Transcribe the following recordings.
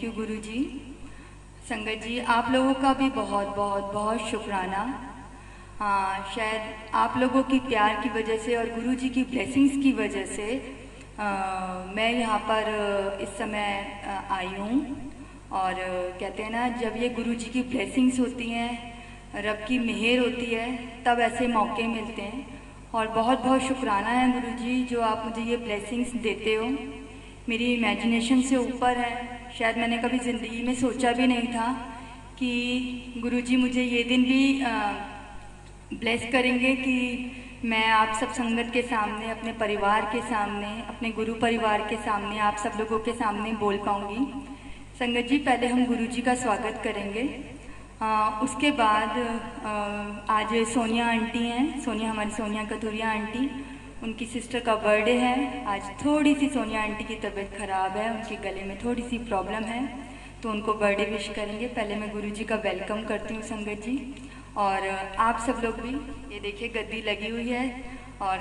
Thank you गुरुजी। संगत जी, आप लोगों का भी बहुत बहुत बहुत शुक्राना। हाँ, शायद आप लोगों की प्यार की वजह से और गुरुजी की ब्लेसिंग्स की वजह से मैं यहाँ पर इस समय आई हूँ। और कहते हैं ना, जब ये गुरुजी की ब्लेसिंग्स होती हैं, रब की मेहर होती है, तब ऐसे मौके मिलते हैं। और बहुत बहुत शुक्राना है गुरुजी, जो आप मुझे ये ब्लेसिंग्स देते हो। मेरी इमेजिनेशन से ऊपर है। शायद मैंने कभी ज़िंदगी में सोचा भी नहीं था कि गुरुजी मुझे ये दिन भी ब्लेस करेंगे कि मैं आप सब संगत के सामने, अपने परिवार के सामने, अपने गुरु परिवार के सामने, आप सब लोगों के सामने बोल पाऊँगी। संगत जी, पहले हम गुरुजी का स्वागत करेंगे। उसके बाद आज सोनिया आंटी हैं, हमारी सोनिया कथुरिया आंटी, उनकी सिस्टर का बर्थडे है। आज थोड़ी सी सोनिया आंटी की तबीयत ख़राब है, उनके गले में थोड़ी सी प्रॉब्लम है, तो उनको बर्थडे विश करेंगे। पहले मैं गुरुजी का वेलकम करती हूँ संगत जी। और आप सब लोग भी, ये देखिए गद्दी लगी हुई है और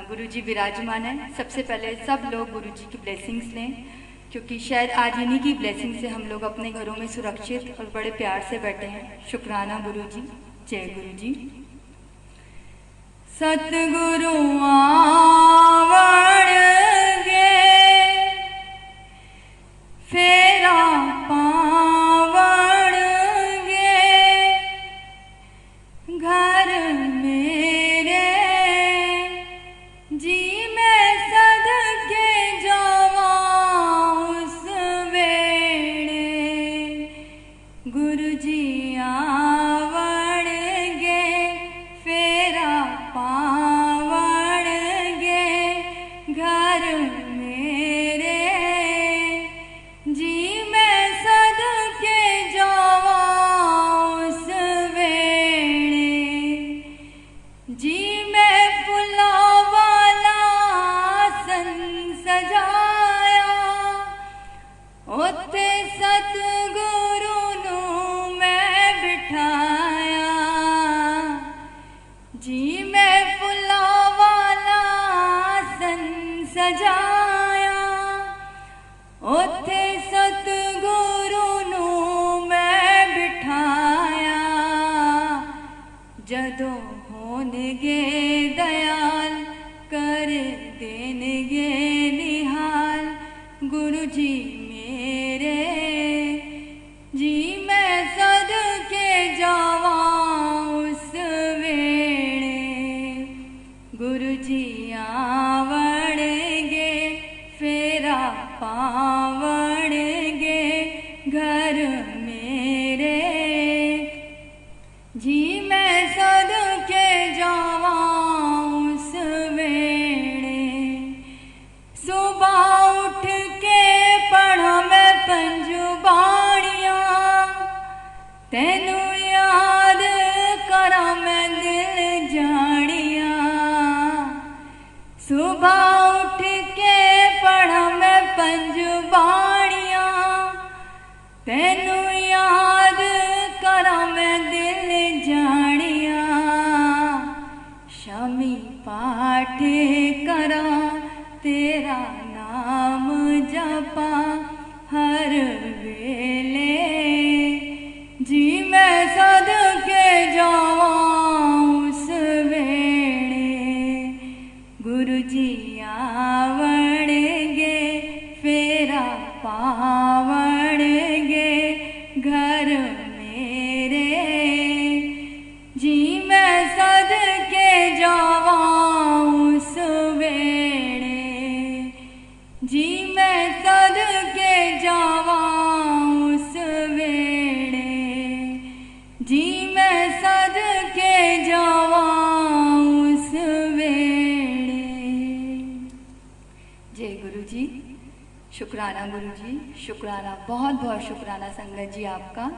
गुरुजी विराजमान है। सबसे पहले सब लोग गुरुजी की ब्लेसिंग्स लें, क्योंकि शायद आज इन्हीं की ब्लेसिंग से हम लोग अपने घरों में सुरक्षित और बड़े प्यार से बैठे हैं। शुक्राना गुरुजी। जय गुरुजी। सतगुरु आवड़ गे फेरा पावड़ गे घर मेरे जी मैं सदके जावा उस वेड़े गुरुजी आवड़ गे फेरा पावड़ गे घर मेरे जी मैं सदके जावा उस वेड़े जी मैं फुला वाला आसन सजाया उत्ते सतगुरु नू मैं बिठाया जी मैं फुला वाला आसन सजाया उत्थे सतगुरु नू मैं बिठाया जदों होणगे दयाल कर देणगे निहाल गुरुजी मेरे जी मैं सदके जावा उस वेड़े गुरुजी आवड़ गे फेरा पावड़ गे घर मेरे जी मैं सदके जावा उस वेड़े सुबह उठ के पढ़ा मैं पंजू बाणियां तेनू याद करा मैं दिल जाड़िया सुबह उठ के पढ़ा मैं पंजू बाणियां तेनू याद करा मैं दिल जाड़िया शामी पाठ करा तेरा नाम जपा हर वेले जी मैं सदके जावा उस वेड़े गुरुजी आवड़ गे फेरा पावड़ गे घर मेरे जी मैं सदके जावा उस वेड़े जी मैं सदके जावा उस वेड़े जी मैं सदके जावा उस वेड़े। जय गुरुजी। शुक्राना गुरुजी, शुक्राना, बहुत बहुत शुक्राना संगत जी आपका,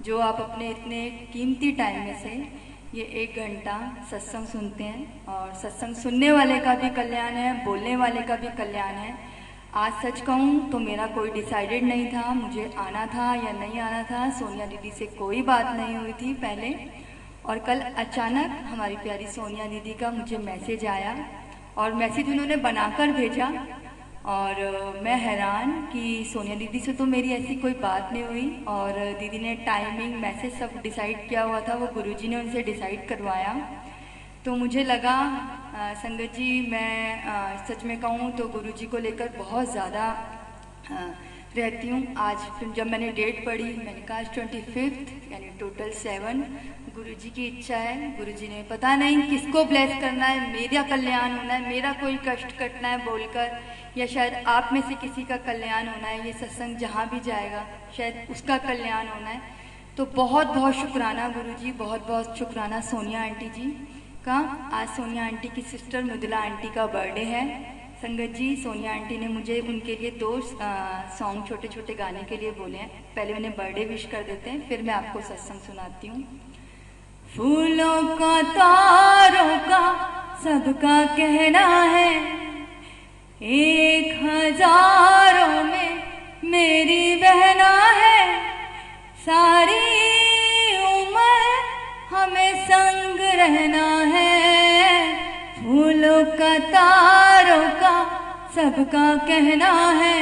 जो आप अपने इतने कीमती टाइम में से ये 1 घंटा सत्संग सुनते हैं। और सत्संग सुनने वाले का भी कल्याण है, बोलने वाले का भी कल्याण है। आज सच कहूँ तो मेरा कोई डिसाइडेड नहीं था, मुझे आना था या नहीं आना था। सोनिया दीदी से कोई बात नहीं हुई थी पहले, और कल अचानक हमारी प्यारी सोनिया दीदी का मुझे मैसेज आया, और मैसेज उन्होंने बनाकर भेजा और मैं हैरान कि सोनिया दीदी से तो मेरी ऐसी कोई बात नहीं हुई, और दीदी ने टाइमिंग मैसेज सब डिसाइड किया हुआ था, वो गुरुजी ने उनसे डिसाइड करवाया। तो मुझे लगा संगत जी, मैं सच में कहूँ तो गुरुजी को लेकर बहुत ज़्यादा रहती हूँ। आज फिर जब मैंने डेट पढ़ी, मैंने कहा 25 यानी टोटल 7 गुरुजी की इच्छा है। गुरुजी ने पता नहीं किसको ब्लेस करना है, मेरा कल्याण होना है, मेरा कोई कष्ट कटना है बोलकर, या शायद आप में से किसी का कल्याण होना है। ये सत्संग जहाँ भी जाएगा शायद उसका कल्याण होना है। तो बहुत बहुत शुक्राना गुरुजी, बहुत बहुत शुक्राना सोनिया आंटी जी का। आज सोनिया आंटी की सिस्टर मृदुला आंटी का बर्थडे है। संगत जी, सोनिया आंटी ने मुझे उनके लिए 2 सॉन्ग छोटे छोटे गाने के लिए बोले हैं। पहले उन्हें बर्थडे विश कर देते हैं, फिर मैं आपको सत्संग सुनाती हूँ। फूलों का तारों का सबका कहना है, 1000 में मेरी बहना है, सारी उम्र हमें संग रहना है। फूलों का तारों का सबका कहना है,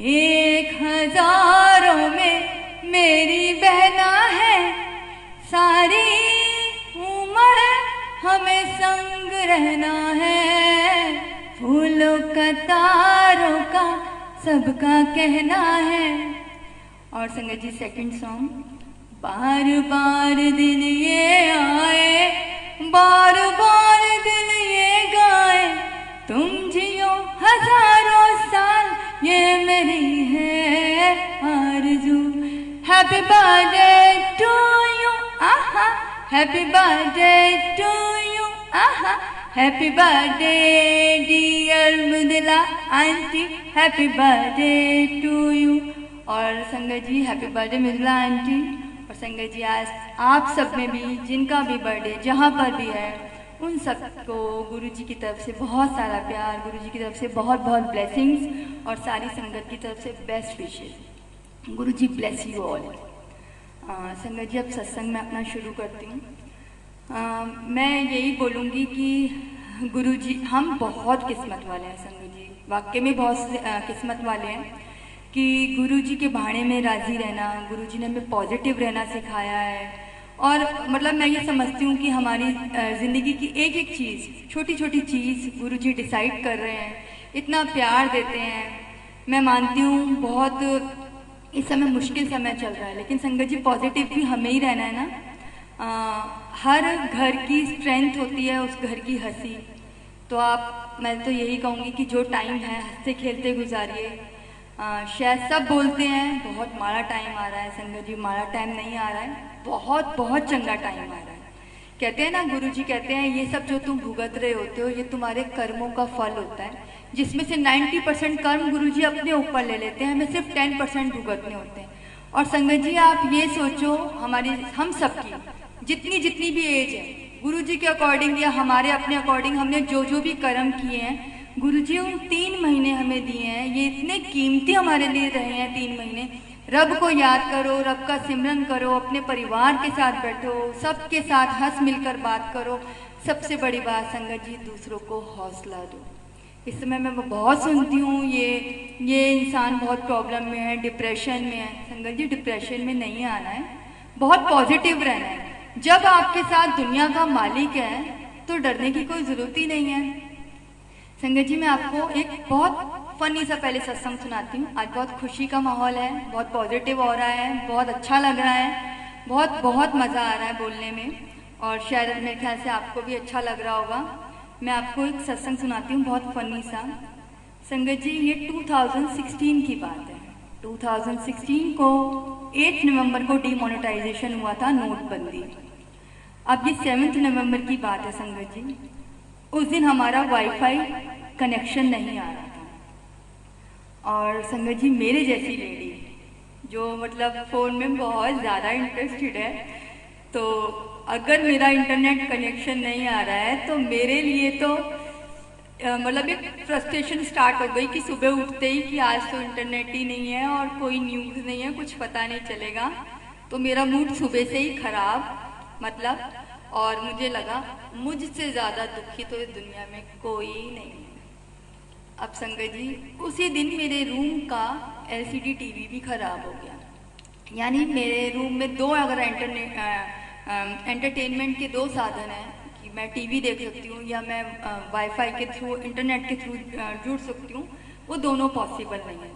1000 में मेरी बहना है, सारी उम्र हमें संग रहना है। फूलों का तारों का सबका कहना है। और संगत जी सेकंड सॉन्ग, बार बार दिन ये आए, बार बार दिन ये गाए, तुम जियो 1000 साल, ये मेरी है आरज़ू। हैप्पी बर्थडे टू यू, आहा, हैप्पी बर्थडे टू यू, आहा, happy birthday dear Mridula aunty, happy birthday to you. और संगत जी हैप्पी बर्थडे मृदुला आंटी। और संगत जी, आज आप सब में भी जिनका भी बर्थडे जहाँ पर भी है, उन सबको गुरुजी की तरफ से बहुत सारा प्यार, गुरुजी की तरफ से बहुत बहुत ब्लेसिंग्स, और सारी संगत की तरफ से best wishes. Guruji bless you all. संगत जी, अब सत्संग में अपना शुरू करती हूँ। मैं यही बोलूँगी कि गुरुजी, हम बहुत किस्मत वाले हैं संगत जी, वाकई में बहुत किस्मत वाले हैं कि गुरुजी के भाड़े में राजी रहना। गुरुजी ने हमें पॉजिटिव रहना सिखाया है। और मतलब मैं ये समझती हूँ कि हमारी ज़िंदगी की एक एक चीज़, छोटी छोटी चीज़ गुरुजी डिसाइड कर रहे हैं, इतना प्यार देते हैं। मैं मानती हूँ बहुत इस समय मुश्किल समय चल रहा है, लेकिन संगत जी पॉजिटिव भी हमें ही रहना है ना। हर घर की स्ट्रेंथ होती है उस घर की हंसी। तो मैं तो यही कहूँगी कि जो टाइम है हंसते खेलते गुजारिए। शायद सब बोलते हैं बहुत माड़ा टाइम आ रहा है, संगत जी माड़ा टाइम नहीं आ रहा है, बहुत बहुत चंगा टाइम आ रहा है। कहते हैं ना, गुरुजी कहते हैं ये सब जो तुम भुगत रहे होते हो ये तुम्हारे कर्मों का फल होता है, जिसमें से 90% कर्म गुरुजी अपने ऊपर ले लेते हैं, हमें सिर्फ 10% भुगतने होते हैं। और संगत जी आप ये सोचो, हम सबकी जितनी भी एज है, गुरुजी के अकॉर्डिंग या हमारे अपने अकॉर्डिंग हमने जो जो भी कर्म किए हैं, गुरुजी उन 3 महीने हमें दिए हैं, ये इतने कीमती हमारे लिए रहे हैं 3 महीने। रब को याद करो, रब का सिमरन करो, अपने परिवार के साथ बैठो, सबके साथ हंस मिलकर बात करो। सबसे बड़ी बात संगत जी, दूसरों को हौसला दो। इस समय मैं बहुत सुनती हूँ ये इंसान बहुत प्रॉब्लम में है, डिप्रेशन में है। संगत जी डिप्रेशन में नहीं आना है, बहुत पॉजिटिव रहना है। जब आपके साथ दुनिया का मालिक है तो डरने की कोई ज़रूरत ही नहीं है। संगत जी मैं आपको एक बहुत फनी सा पहले सत्संग सुनाती हूँ। आज बहुत खुशी का माहौल है, बहुत पॉजिटिव हो रहा है, बहुत अच्छा लग रहा है, बहुत मज़ा आ रहा है बोलने में, और शायद मेरे ख्याल से आपको भी अच्छा लग रहा होगा। मैं आपको एक सत्संग सुनाती हूँ बहुत फनी सा। संगत जी ये 2016 की बात है। 2016 को 8 नवंबर को डीमोनेटाइजेशन हुआ था, नोटबंदी। अब ये 7 नवंबर की बात है संगत जी। उस दिन हमारा वाईफाई कनेक्शन नहीं आ रहा था, और संगत जी मेरे जैसी लेडी जो मतलब फ़ोन में बहुत ज़्यादा इंटरेस्टेड है, तो अगर मेरा इंटरनेट कनेक्शन नहीं आ रहा है तो मेरे लिए तो मतलब एक फ्रस्ट्रेशन स्टार्ट हो गई कि सुबह उठते ही कि आज तो इंटरनेट ही नहीं है और कोई न्यूज़ नहीं है, कुछ पता नहीं चलेगा। तो मेरा मूड सुबह से ही खराब मतलब, और मुझे लगा मुझसे ज़्यादा दुखी तो इस दुनिया में कोई नहीं है। अब संगत जी उसी दिन मेरे रूम का एलसीडी टीवी भी खराब हो गया। यानी मेरे रूम में दो अगर एंटरटेनमेंट के दो साधन हैं कि मैं टीवी देख सकती हूँ या मैं वाईफाई के थ्रू इंटरनेट के थ्रू जुड़ सकती हूँ, वो दोनों पॉसिबल नहीं है।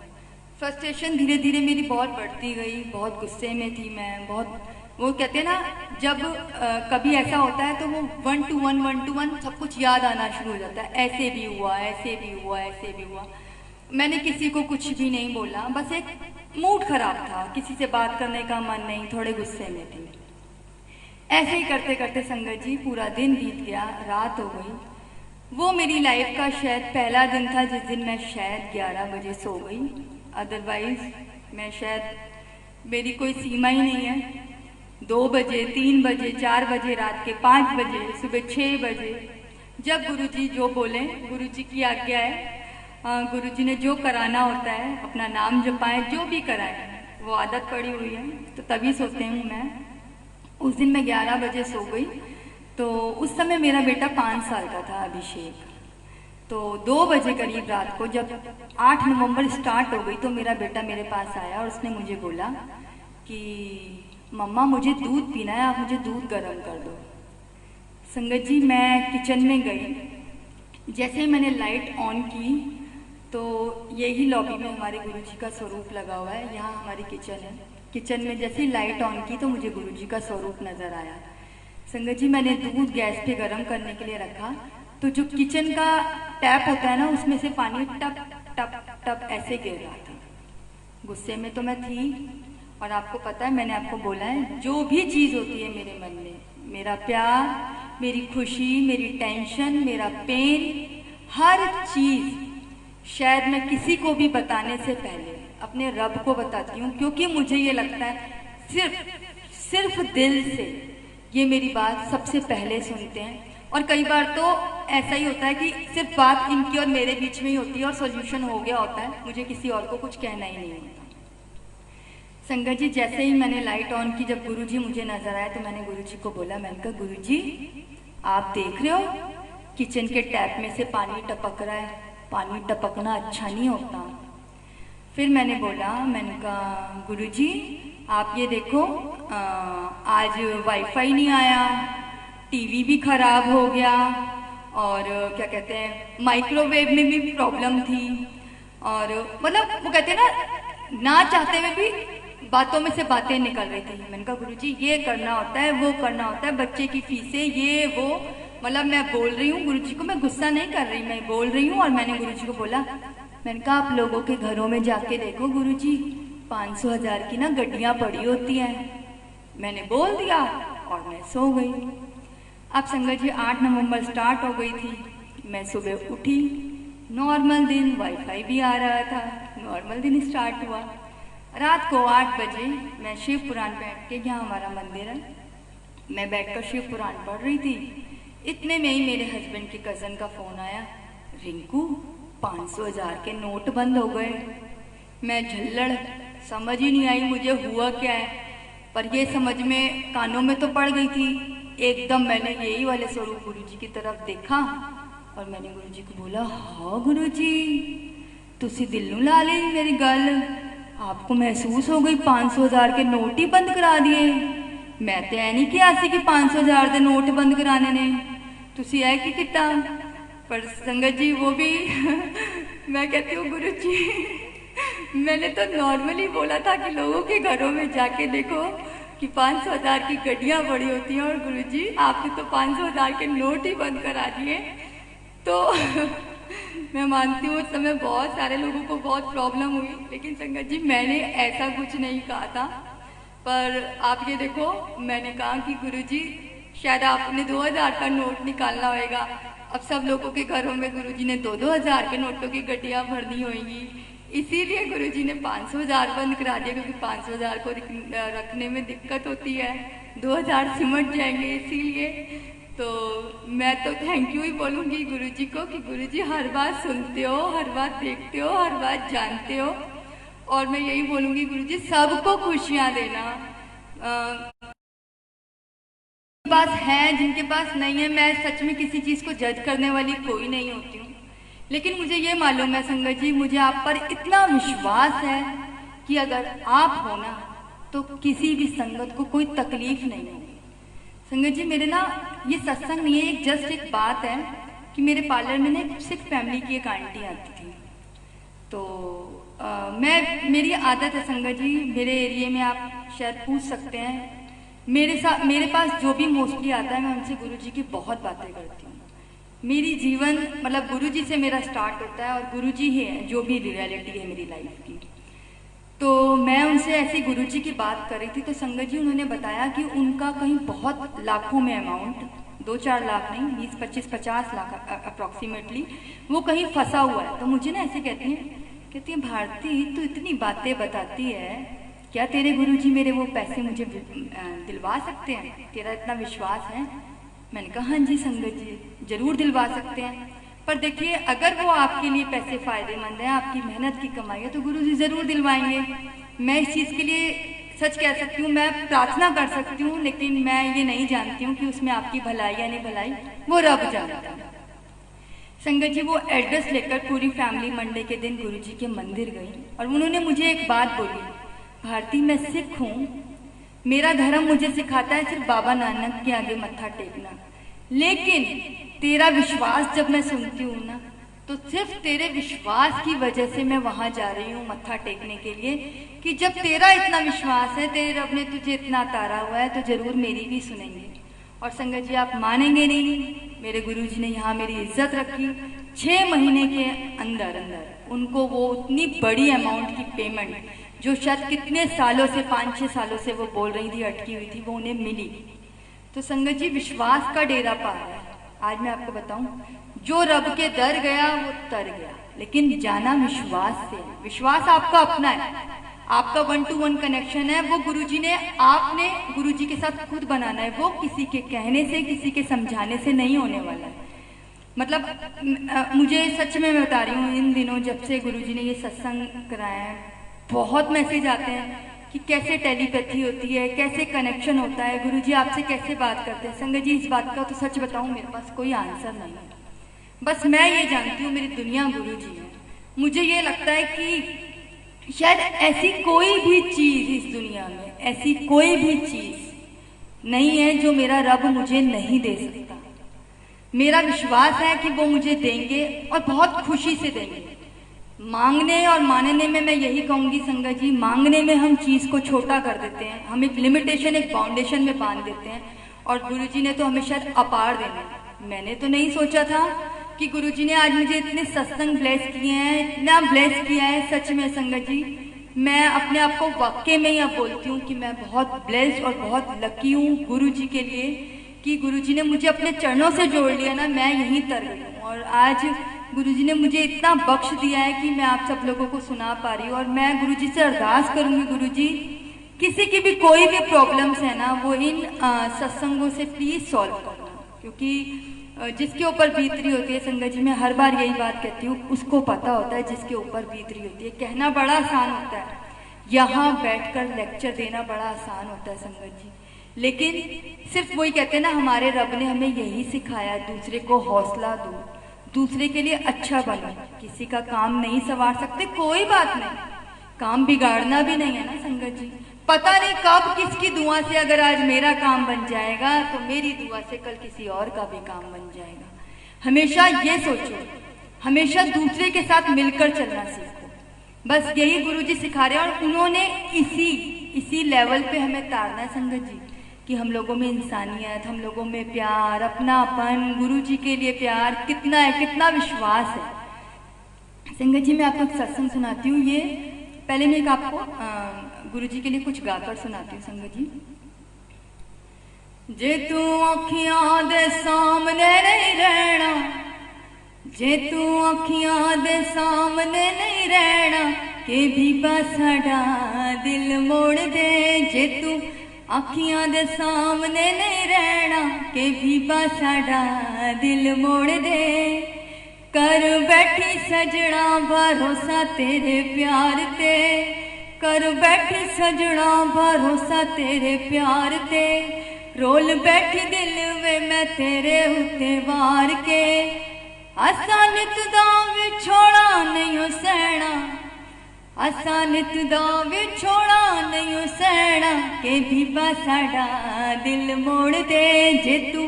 फ्रस्ट्रेशन धीरे धीरे मेरी बहुत बढ़ती गई, बहुत गुस्से में थी मैं, बहुत वो कहते हैं ना जब कभी ऐसा होता है तो वो 1 to 1 सब कुछ याद आना शुरू हो जाता है, ऐसे भी हुआ, ऐसे भी हुआ, ऐसे भी हुआ। मैंने किसी को कुछ भी नहीं बोला, बस एक मूड खराब था, किसी से बात करने का मन नहीं, थोड़े गुस्से में थी। ऐसे ही करते करते संगत जी पूरा दिन बीत गया, रात हो गई। वो मेरी लाइफ का शायद पहला दिन था जिस दिन मैं शायद 11 बजे सो गई। अदरवाइज मैं शायद, मेरी कोई सीमा ही नहीं है। 2 बजे, 3 बजे, 4 बजे, रात के 5 बजे, सुबह 6 बजे, जब गुरुजी जो बोले, गुरुजी की आज्ञा है, गुरुजी ने जो कराना होता है, अपना नाम जपाएं, जो भी कराएं, वो आदत पड़ी हुई है, तो तभी सोते हूँ मैं। उस दिन मैं 11 बजे सो गई। तो उस समय मेरा बेटा 5 साल का था, अभिषेक। तो 2 बजे करीब रात को जब 8 नवंबर स्टार्ट हो गई तो मेरा बेटा मेरे पास आया और उसने मुझे बोला कि मम्मा मुझे दूध पीना है, आप मुझे दूध गर्म कर दो। संगत जी मैं किचन में गई, जैसे ही मैंने लाइट ऑन की तो यही लॉबी में हमारे गुरुजी का स्वरूप लगा हुआ है, यहाँ हमारी किचन है। किचन में जैसे ही लाइट ऑन की तो मुझे गुरुजी का स्वरूप नजर आया। संगत जी मैंने दूध गैस पे गर्म करने के लिए रखा, तो जो किचन का टैप होता है ना, उसमें से पानी टप टप टप ऐसे गिर रहा था। गुस्से में तो मैं थी, और आपको पता है मैंने आपको बोला है जो भी चीज़ होती है मेरे मन में, मेरा प्यार, मेरी खुशी, मेरी टेंशन, मेरा पेन, हर चीज़ शायद मैं किसी को भी बताने से पहले अपने रब को बताती हूँ, क्योंकि मुझे ये लगता है सिर्फ दिल से ये मेरी बात सबसे पहले सुनते हैं। और कई बार तो ऐसा ही होता है कि सिर्फ बात इनकी और मेरे बीच में ही होती है और सॉल्यूशन हो गया होता है, मुझे किसी और को कुछ कहना ही नहीं होता। संगत जी जैसे ही मैंने लाइट ऑन की, जब गुरुजी मुझे नजर आए तो मैंने गुरुजी को बोला, मैंने कहा गुरुजी आप देख रहे हो किचन के टैप में से पानी टपक रहा है, पानी टपकना अच्छा नहीं होता। फिर मैंने बोला, मैंने कहा गुरुजी आप ये देखो आज वाईफाई नहीं आया, टीवी भी खराब हो गया, और क्या कहते हैं माइक्रोवेव में भी प्रॉब्लम थी, और मतलब वो कहते हैं ना चाहते हुए भी बातों में से बातें निकल रही थी। मैंने कहा गुरुजी ये करना होता है, वो करना होता है, बच्चे की फीसें, ये वो, मतलब मैं बोल रही हूँ गुरुजी को, मैं गुस्सा नहीं कर रही, मैं बोल रही हूँ। और मैंने गुरुजी को बोला, मैंने कहा आप लोगों के घरों में जाके देखो गुरुजी 500,000 की ना गड्डियाँ पड़ी होती हैं। मैंने बोल दिया और मैं सो गई। अब संगत जी 8 नवंबर स्टार्ट हो गई थी, मैं सुबह उठी, नॉर्मल दिन, वाईफाई भी आ रहा था, नॉर्मल दिन स्टार्ट हुआ। रात को 8 बजे मैं शिव पुराण बैठ के, यहाँ हमारा मंदिर है, मैं बैठकर शिव पुराण पढ़ रही थी। इतने में ही मेरे हस्बैंड के कज़न का फ़ोन आया, रिंकू 500,000 के नोट बंद हो गए। मैं झल्लड़, समझ ही नहीं आई मुझे हुआ क्या है, पर ये समझ में कानों में तो पड़ गई थी। एकदम मैंने यही वाले स्वरूप गुरुजी की तरफ देखा और मैंने गुरुजी को बोला, हाँ गुरुजी तुसी दिल नू ला ली मेरी गल, आपको महसूस हो गई 500,000 के नोट ही बंद करा दिए। मैं तो ऐ नहीं किया सी कि 500,000 के नोट बंद कराने ने, तुसी ऐ की किता। पर संगत जी वो भी मैं कहती हूँ गुरुजी मैंने तो नॉर्मली बोला था कि लोगों के घरों में जाके देखो कि 500,000 की गड्डियाँ बड़ी होती हैं, और गुरुजी आपने तो 500,000 के नोट ही बंद करा दिए। तो मैं मानती हूँ उस समय बहुत सारे लोगों को बहुत प्रॉब्लम हुई, लेकिन संगत जी मैंने ऐसा कुछ नहीं कहा था। पर आप ये देखो, मैंने कहा कि गुरुजी शायद आपने 2,000 का नोट निकालना होगा। अब सब लोगों के घरों में गुरुजी ने 2-2 हज़ार के नोटों की गड्डियाँ भरनी होंगी, इसीलिए गुरुजी ने 500,000 बंद करा दिया, क्योंकि 500,000 को रखने में दिक्कत होती है, 2,000 सिमट जाएंगे इसीलिए। तो मैं तो थैंक यू ही बोलूँगी गुरुजी को कि गुरुजी हर बात सुनते हो, हर बात देखते हो, हर बात जानते हो। और मैं यही बोलूँगी गुरुजी सबको खुशियाँ देना। पास है, जिनके पास नहीं है, मैं सच में किसी चीज़ को जज करने वाली कोई नहीं होती हूँ, लेकिन मुझे ये मालूम है संगत जी, मुझे आप पर इतना विश्वास है कि अगर आप हो ना तो किसी भी संगत को कोई तकलीफ नहीं होगी। संगत जी मेरे ना ये सत्संग नहीं है, एक जस्ट एक बात है कि मेरे पार्लर में ना एक सिख फैमिली की एक आंटी आती थी। तो मेरी आदत है संगत जी, मेरे एरिए में आप शायद पूछ सकते हैं, मेरे पास जो भी मोस्टली आता है मैं उनसे गुरुजी की बहुत बातें करती हूँ। मेरी जीवन मतलब गुरुजी से मेरा स्टार्ट होता है और गुरुजी ही है जो भी रियलिटी है मेरी लाइफ की। तो मैं उनसे ऐसी गुरुजी की बात कर रही थी तो संगत जी उन्होंने बताया कि उनका कहीं बहुत लाखों में अमाउंट, 2-4 लाख नहीं, 20, 25, 50 लाख अप्रॉक्सीमेटली वो कहीं फंसा हुआ है। तो मुझे ना ऐसे कहती हैं भारती तू इतनी बातें बताती है, क्या तेरे गुरुजी मेरे वो पैसे मुझे दिलवा सकते हैं? तेरा इतना विश्वास है? मैंने कहा हाँ जी संगत जी जरूर दिलवा सकते हैं, पर देखिए अगर वो आपके लिए पैसे फायदेमंद है, आपकी मेहनत की कमाई है तो गुरुजी जरूर दिलवाएंगे। मैं इस चीज़ के लिए सच कह सकती हूँ, मैं प्रार्थना कर सकती हूँ, लेकिन मैं ये नहीं जानती हूँ कि उसमें आपकी भलाई या नहीं भलाई, वो रब जानता है। संगत जी वो एड्रेस लेकर पूरी फैमिली मंडे के दिन गुरुजी के मंदिर गई और उन्होंने मुझे एक बात बोली, भारती मैं सिख हूँ, मेरा धर्म मुझे सिखाता है सिर्फ बाबा नानक के आगे मत्था टेकना, लेकिन तेरा विश्वास जब मैं सुनती हूँ ना तो सिर्फ तेरे विश्वास की वजह से मैं वहां जा रही हूँ मत्था टेकने के लिए, कि जब तेरा इतना विश्वास है, तेरे रब ने तुझे इतना तारा हुआ है तो जरूर मेरी भी सुनेंगे। और संगत जी आप मानेंगे नहीं, मेरे गुरुजी ने यहाँ मेरी इज्जत रखी। 6 महीने के अंदर अंदर उनको वो उतनी बड़ी अमाउंट की पेमेंट जो शायद कितने सालों से 5-6 सालों से वो बोल रही थी अटकी हुई थी, वो उन्हें मिली। तो संगत जी विश्वास का डेरा पार है। आज मैं आपको बताऊं, जो रब के दर गया वो तर गया, लेकिन जाना विश्वास से। विश्वास आपका अपना है, आपका 1-to-1 कनेक्शन है, वो गुरुजी ने आपने गुरुजी के साथ खुद बनाना है, वो किसी के कहने से किसी के समझाने से नहीं होने वाला है। मतलब मुझे सच में मैं बता रही हूँ, इन दिनों जब से गुरुजी ने ये सत्संग कराया है बहुत मैसेज आते हैं कि कैसे टेलीपैथी होती है, कैसे कनेक्शन होता है, गुरुजी आपसे कैसे बात करते हैं। संगत जी इस बात का तो सच बताऊं मेरे पास कोई आंसर नहीं है, बस मैं ये जानती हूँ मेरी दुनिया गुरुजी है। मुझे ये लगता है कि शायद ऐसी कोई भी चीज इस दुनिया में, ऐसी कोई भी चीज नहीं है जो मेरा रब मुझे नहीं दे सकता। मेरा विश्वास है कि वो मुझे देंगे और बहुत खुशी से देंगे। मांगने और मानने में मैं यही कहूंगी संगत जी, मांगने में हम चीज को छोटा कर देते हैं, हम एक लिमिटेशन, एक बाउंडेशन में बांध देते हैं, और गुरुजी ने तो हमें शायद अपार देना। मैंने तो नहीं सोचा था कि गुरुजी ने आज मुझे इतने सत्संग ब्लेस किए हैं, इतना ब्लेस किया है। सच में संगत जी मैं अपने आप को वाकई में ही अब बोलती हूँ कि मैं बहुत ब्लेस्ड और बहुत लकी हूँ गुरुजी के लिए, कि गुरुजी ने मुझे अपने चरणों से जोड़ लिया ना, मैं यहीं तर गई हूँ। और आज गुरुजी ने मुझे इतना बख्श दिया है कि मैं आप सब लोगों को सुना पा रही हूँ। और मैं गुरुजी से अरदास करूंगी, गुरुजी किसी की भी कोई भी प्रॉब्लम्स है ना वो इन सत्संगों से प्लीज सॉल्व करना, क्योंकि जिसके ऊपर बीतरी होती है संगत जी, मैं हर बार यही बात कहती हूँ, उसको पता होता है जिसके ऊपर बीतरी होती है। कहना बड़ा आसान होता है, यहाँ बैठकर लेक्चर देना बड़ा आसान होता है संगत जी, लेकिन सिर्फ वही कहते हैं ना, हमारे रब ने हमें यही सिखाया, दूसरे को हौसला दो, दूसरे के लिए अच्छा बनो। किसी का काम नहीं संवार सकते, कोई बात नहीं, काम बिगाड़ना भी नहीं है ना संगत जी। पता नहीं कब किसकी दुआ से अगर आज मेरा काम बन जाएगा तो मेरी दुआ से कल किसी और का भी काम बन जाएगा। हमेशा ये सोचो, हमेशा दूसरे के साथ मिलकर चलना सीखो, बस यही गुरुजी सिखा रहे हैं। और उन्होंने इसी लेवल पे हमें तारना है संगत जी, कि हम लोगों में इंसानियत, हम लोगों में प्यार, अपनापन, गुरुजी के लिए प्यार कितना है, कितना विश्वास है। संगत जी मैं आपको एक सत्संग सुनाती हूँ, ये पहले मैं एक आपको गुरुजी के लिए कुछ गाकर सुनाती हूँ संगत जी। जे तू अखियां दे सामने नहीं रहना, जे तू अखियां दे सामने नहीं रहना, के भी साडा दिल मोड़ दे। जे तू अखियां दे सामने नहीं रहना, के भी साडा दिल मोड़ दे। कर बैठी सजना भरोसा तेरे प्यार ते, कर बैठी सजना भरोसा तेरे प्यार ते। रोल बैठी दिल वे मैं तेरे उत्ते वार के, असा नित दा विछोड़ा नहीं सहना, असा नित दा विछोड़ा नहीं सहना, के बीबा साडा दिल मोड़ दे जे तू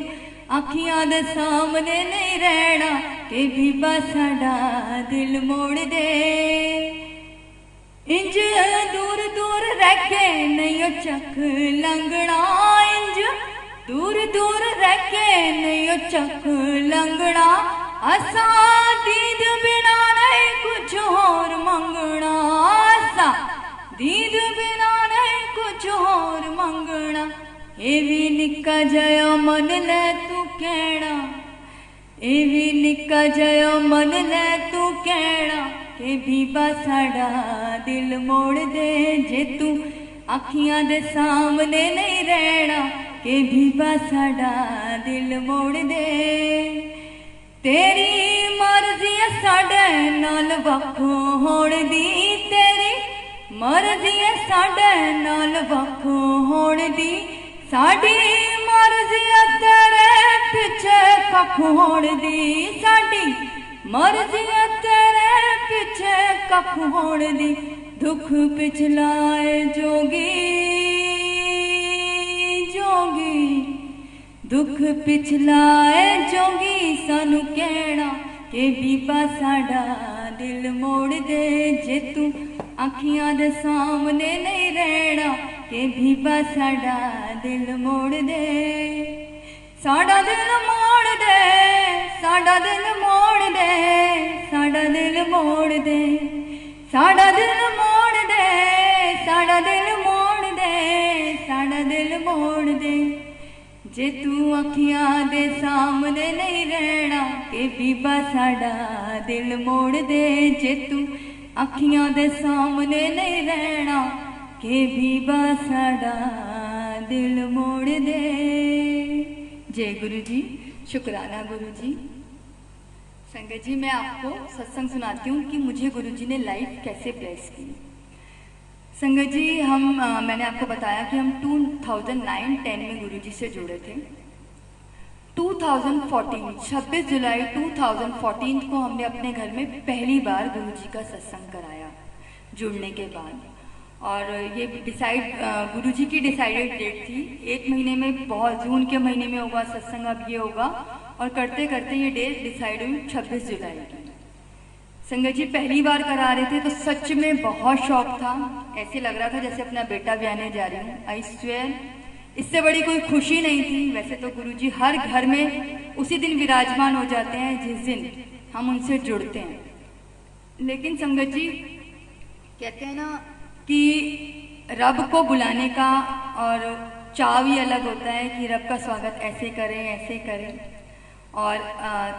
अखियां दे सामने नहीं रहना, के बीबा साडा दिल मोड़ दे। इंज दूर दूर रह के नहीं चख लंगना, इंज दूर दूर रह के नहीं चख लंगना, असा दीद बिना नहीं कुछ होर मंगना, असा दीद बिना नहीं कुछ होर मंगना। ए भी निक्का जया मन ले तू कहना, ए भी निक्का जया मन ले तू कहना, के बीबा साडा दिल मोड़ दे जे तू अखियां दे सामने नहीं रहना, के बीबा साडा दिल मोड़ दे। तेरी मर्जी साडे नाल वख होण दी, तेरी मर्जी साडे नाल वख होण दी, साडी मर्जी तेरे पिछे कख होण दी, साडी मर्जी तेरे पिछे कख होण दी। दुख पिछलाए जोगी जोगी, दुख पिछलाए जोगी, सानू कहना के बीबा साडा दिल मोड़ दे जे तू अखियां दे सामने नहीं रहना, के बीबा साडा दिल मोड़ दे। साडा दिल मोड़ दे, साडा दिल मोड़ दे, साडा दिल मोड़ दे, साडा दिल मोड़ दे, साडा दिल मोड़ दे, साडा दिल मोड़ दे। जे तू अखियां दे सामने नहीं रहना, के बीबा साडा दिल मोड़ दे जे तू अखियां दे सामने नहीं रहना, के बीबा साडा दिल मोड़ दे। जय गुरु जी, शुक्राना गुरु जी। संगत जी, मैं आपको सत्संग सुनाती हूँ कि मुझे गुरु जी ने लाइफ कैसे ब्लेस की। संगत जी, मैंने आपको बताया कि हम 2009-10 में गुरु जी से जुड़े थे। 2014 26 जुलाई 2014 को हमने अपने घर में पहली बार गुरु जी का सत्संग कराया जुड़ने के बाद। और ये गुरु जी की डिसाइडेड डेट थी, 1 महीने में, बहुत जून के महीने में होगा सत्संग, अब ये होगा। और करते करते ये डेट डिसाइड हुई 26 जुलाई की। संगत जी, पहली बार करा रहे थे तो सच में बहुत शौक था, ऐसे लग रहा था जैसे अपना बेटा ब्याने जा रही हूँ। आई स्वेयर, इससे बड़ी कोई खुशी नहीं थी। वैसे तो गुरु जी हर घर में उसी दिन विराजमान हो जाते हैं जिस दिन हम उनसे जुड़ते हैं, लेकिन संगत जी कहते हैं ना कि रब को बुलाने का और चाव ही अलग होता है कि रब का स्वागत ऐसे करें ऐसे करें। और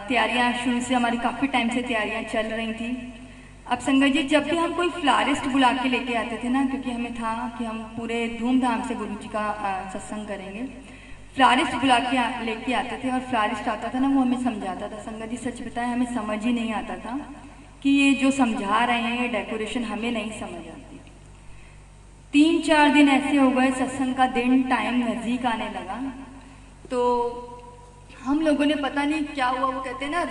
तैयारियां शुरू से हमारी काफ़ी टाइम से तैयारियां चल रही थी। अब संगत जी, जब भी हम कोई फ्लारिस्ट बुला के लेके आते थे ना, क्योंकि हमें था कि हम पूरे धूमधाम से गुरु जी का सत्संग करेंगे, फ्लारिस्ट बुला के लेके आते थे। और फ्लारिस्ट आता था ना, वो हमें समझाता था। संगत जी, सच बताएं, हमें समझ ही नहीं आता था कि ये जो समझा रहे हैं ये डेकोरेशन हमें नहीं समझ आती। 3-4 दिन ऐसे हो गए, सत्संग का दिन टाइम नज़दीक आने लगा तो हम लोगों ने पता नहीं क्या हुआ, वो कहते हैं ना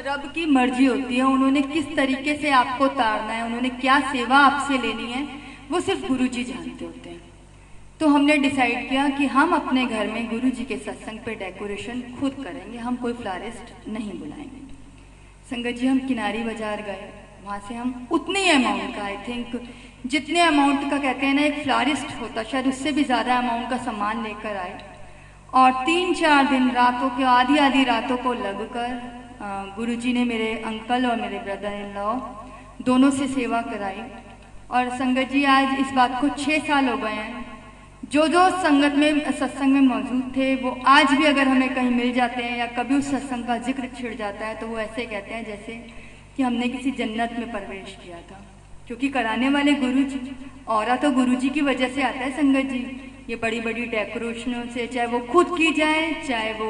रब की मर्जी होती है, उन्होंने किस तरीके से आपको तारना है, उन्होंने क्या सेवा आपसे लेनी है, वो सिर्फ गुरु जी जानते होते हैं। तो हमने डिसाइड किया कि हम अपने घर में गुरु जी के सत्संग पे डेकोरेशन खुद करेंगे, हम कोई फ्लारिस्ट नहीं बुलाएंगे। संगत जी, हम किनारी बाजार गए, वहाँ से हम उतने अमाउंट का, आई थिंक जितने अमाउंट का कहते हैं ना एक फ्लारिस्ट होता, शायद उससे भी ज़्यादा अमाउंट का सामान लेकर आए। और 3-4 दिन रातों के आधी रातों को लगकर गुरुजी ने मेरे अंकल और मेरे ब्रदर इन लॉ दोनों से सेवा कराई। और संगत जी, आज इस बात को 6 साल हो गए हैं। जो संगत में सत्संग में मौजूद थे वो आज भी अगर हमें कहीं मिल जाते हैं या कभी उस सत्संग का जिक्र छिड़ जाता है तो वो ऐसे कहते हैं जैसे कि हमने किसी जन्नत में प्रवेश किया था, क्योंकि कराने वाले गुरु जी, और तो गुरु जी की वजह से आता है संगत जी। ये बड़ी बड़ी डेकोरेशनों से, चाहे वो खुद की जाए चाहे वो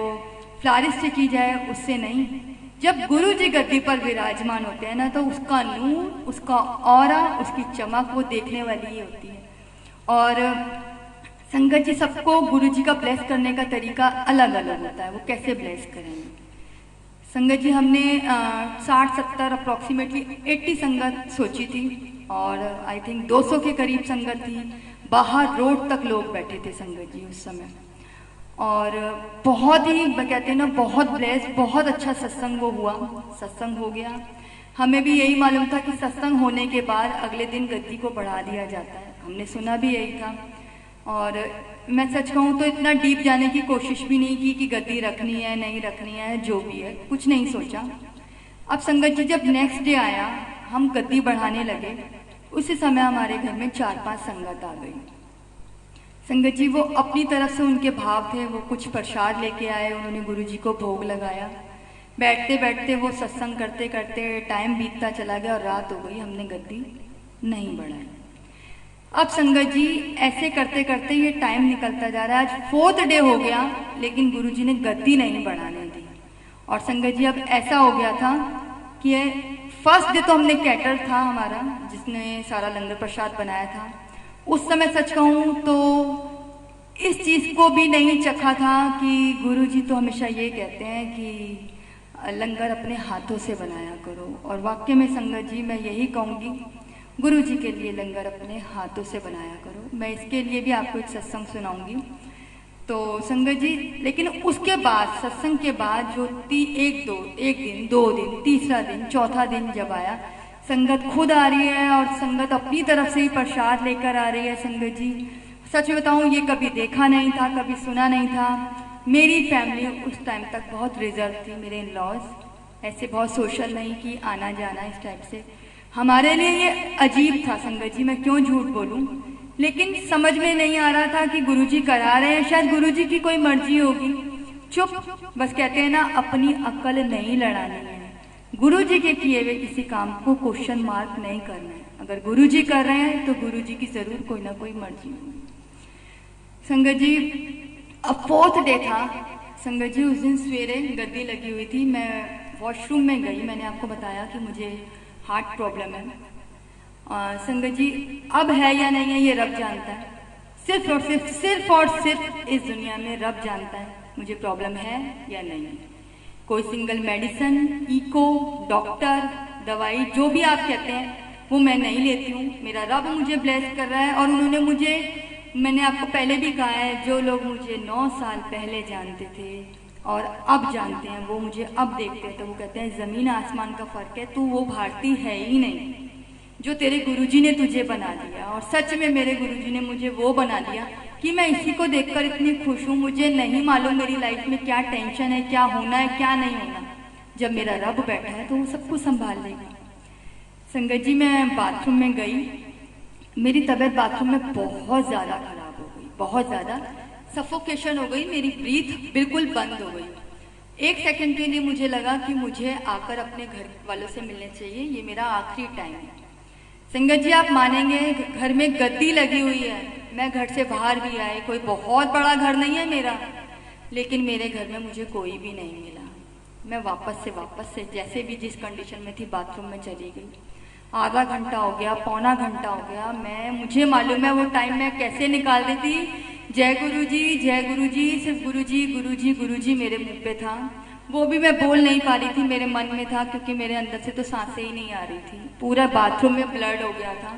फ्लारिस्ट से की जाए, उससे नहीं। जब गुरु जी गद्दी पर विराजमान होते हैं ना, तो उसका नूर, उसका ऑरा, उसकी चमक वो देखने वाली ही होती है। और संगत जी, सबको गुरु जी का ब्लेस करने का तरीका अलग अलग होता है, वो कैसे ब्लेस करेंगे। संगत जी हमने 60-70 अप्रॉक्सीमेटली 80 संगत सोची थी और आई थिंक 200 के करीब संगत थी। बाहर रोड तक लोग बैठे थे संगत जी उस समय, और बहुत ही कहते हैं ना, बहुत ब्लेस, बहुत अच्छा सत्संग वो हुआ, सत्संग हो गया। हमें भी यही मालूम था कि सत्संग होने के बाद अगले दिन गद्दी को बढ़ा दिया जाता है, हमने सुना भी यही था। और मैं सच कहूँ तो इतना डीप जाने की कोशिश भी नहीं की कि गद्दी रखनी है नहीं रखनी है, जो भी है कुछ नहीं सोचा। अब संगत जी जब नेक्स्ट डे आया, हम गद्दी बढ़ाने लगे, उसी समय हमारे घर में 4-5 संगत आ गई। संगत जी वो अपनी तरफ से उनके भाव थे, वो कुछ प्रसाद लेके आए, उन्होंने गुरु जी को भोग लगाया। बैठते बैठते वो सत्संग करते करते टाइम बीतता चला गया और रात हो गई, हमने गद्दी नहीं बढ़ाई। अब संगत जी ऐसे करते करते ये टाइम निकलता जा रहा है, आज 4th डे हो गया लेकिन गुरु जी ने गद्दी नहीं बढ़ाने दी। और संगत जी अब ऐसा हो गया था कि 1st डे तो हमने कैटर था हमारा, जिसने सारा लंगर प्रसाद बनाया था। उस समय सच कहूँ तो इस चीज़ को भी नहीं चखा था कि गुरु जी तो हमेशा ये कहते हैं कि लंगर अपने हाथों से बनाया करो, और वाकई में संगत जी मैं यही कहूँगी, गुरु जी के लिए लंगर अपने हाथों से बनाया करो। मैं इसके लिए भी आपको एक सत्संग सुनाऊंगी। तो संगत जी लेकिन उसके बाद, सत्संग के बाद जो एक दिन, 2 दिन, तीसरा दिन, चौथा दिन जब आया, संगत खुद आ रही है और संगत अपनी तरफ से ही प्रसाद लेकर आ रही है। संगत जी सच बताऊं, ये कभी देखा नहीं था, कभी सुना नहीं था। मेरी फैमिली उस टाइम तक बहुत रिजर्व थी, मेरे इन-लॉज ऐसे बहुत सोशल नहीं कि आना जाना इस टाइप से। हमारे लिए ये अजीब था संगत जी, मैं क्यों झूठ बोलूं, लेकिन समझ में नहीं आ रहा था कि गुरुजी करा रहे हैं, शायद गुरुजी की कोई मर्जी होगी। चुप, बस कहते हैं ना, अपनी अक्ल नहीं लड़ानी है, गुरुजी के किए हुए किसी काम को क्वेश्चन मार्क नहीं करना है। अगर गुरुजी कर रहे हैं तो गुरुजी की जरूर कोई ना कोई मर्जी होगी। संगत जी अब 4th डे था संगत जी, उस दिन सवेरे गद्दी लगी हुई थी, मैं वॉशरूम में गई, मैंने आपको बताया कि मुझे हार्ट प्रॉब्लम है। संगत जी अब है या नहीं है ये रब जानता है, सिर्फ और सिर्फ इस दुनिया में रब जानता है मुझे प्रॉब्लम है या नहीं। कोई सिंगल मेडिसिन, इको, डॉक्टर, दवाई, जो भी आप कहते हैं वो मैं नहीं लेती हूँ। मेरा रब मुझे ब्लेस कर रहा है, और उन्होंने मुझे, मैंने आपको पहले भी कहा है, जो लोग मुझे 9 साल पहले जानते थे और अब जानते हैं, वो मुझे अब देखते हैं तो वो कहते हैं जमीन आसमान का फर्क है, तू वो भारती है ही नहीं जो तेरे गुरुजी ने तुझे बना दिया। और सच में मेरे गुरुजी ने मुझे वो बना दिया कि मैं इसी को देखकर इतनी खुश हूँ। मुझे नहीं मालूम मेरी लाइफ में क्या टेंशन है, क्या होना है, क्या नहीं होना। जब मेरा रब बैठा है तो वो सब कुछ संभाल लेगा। संगत जी मैं बाथरूम में गई, मेरी तबीयत बाथरूम में बहुत ज़्यादा खराब हो गई, बहुत ज़्यादा सफोकेशन हो गई, मेरी ब्रीथ बिल्कुल बंद हो गई। 1 सेकंड के लिए मुझे लगा कि मुझे आकर अपने घर वालों से मिलने चाहिए, ये मेरा आखिरी टाइम है। संगत जी आप मानेंगे, घर में गद्दी लगी हुई है, मैं घर से बाहर भी आई, कोई बहुत बड़ा घर नहीं है मेरा, लेकिन मेरे घर में मुझे कोई भी नहीं मिला। मैं वापस से जैसे भी जिस कंडीशन में थी बाथरूम में चली गई। आधा घंटा हो गया, पौना घंटा हो गया, मुझे मालूम है वो टाइम मैं कैसे निकाल देती। जय गुरु जी, सिर्फ गुरु जी मेरे मुंह पे था, वो भी मैं बोल नहीं पा रही थी, मेरे मन में था, क्योंकि मेरे अंदर से तो सांसें ही नहीं आ रही थी, पूरा बाथरूम में ब्लड हो गया था।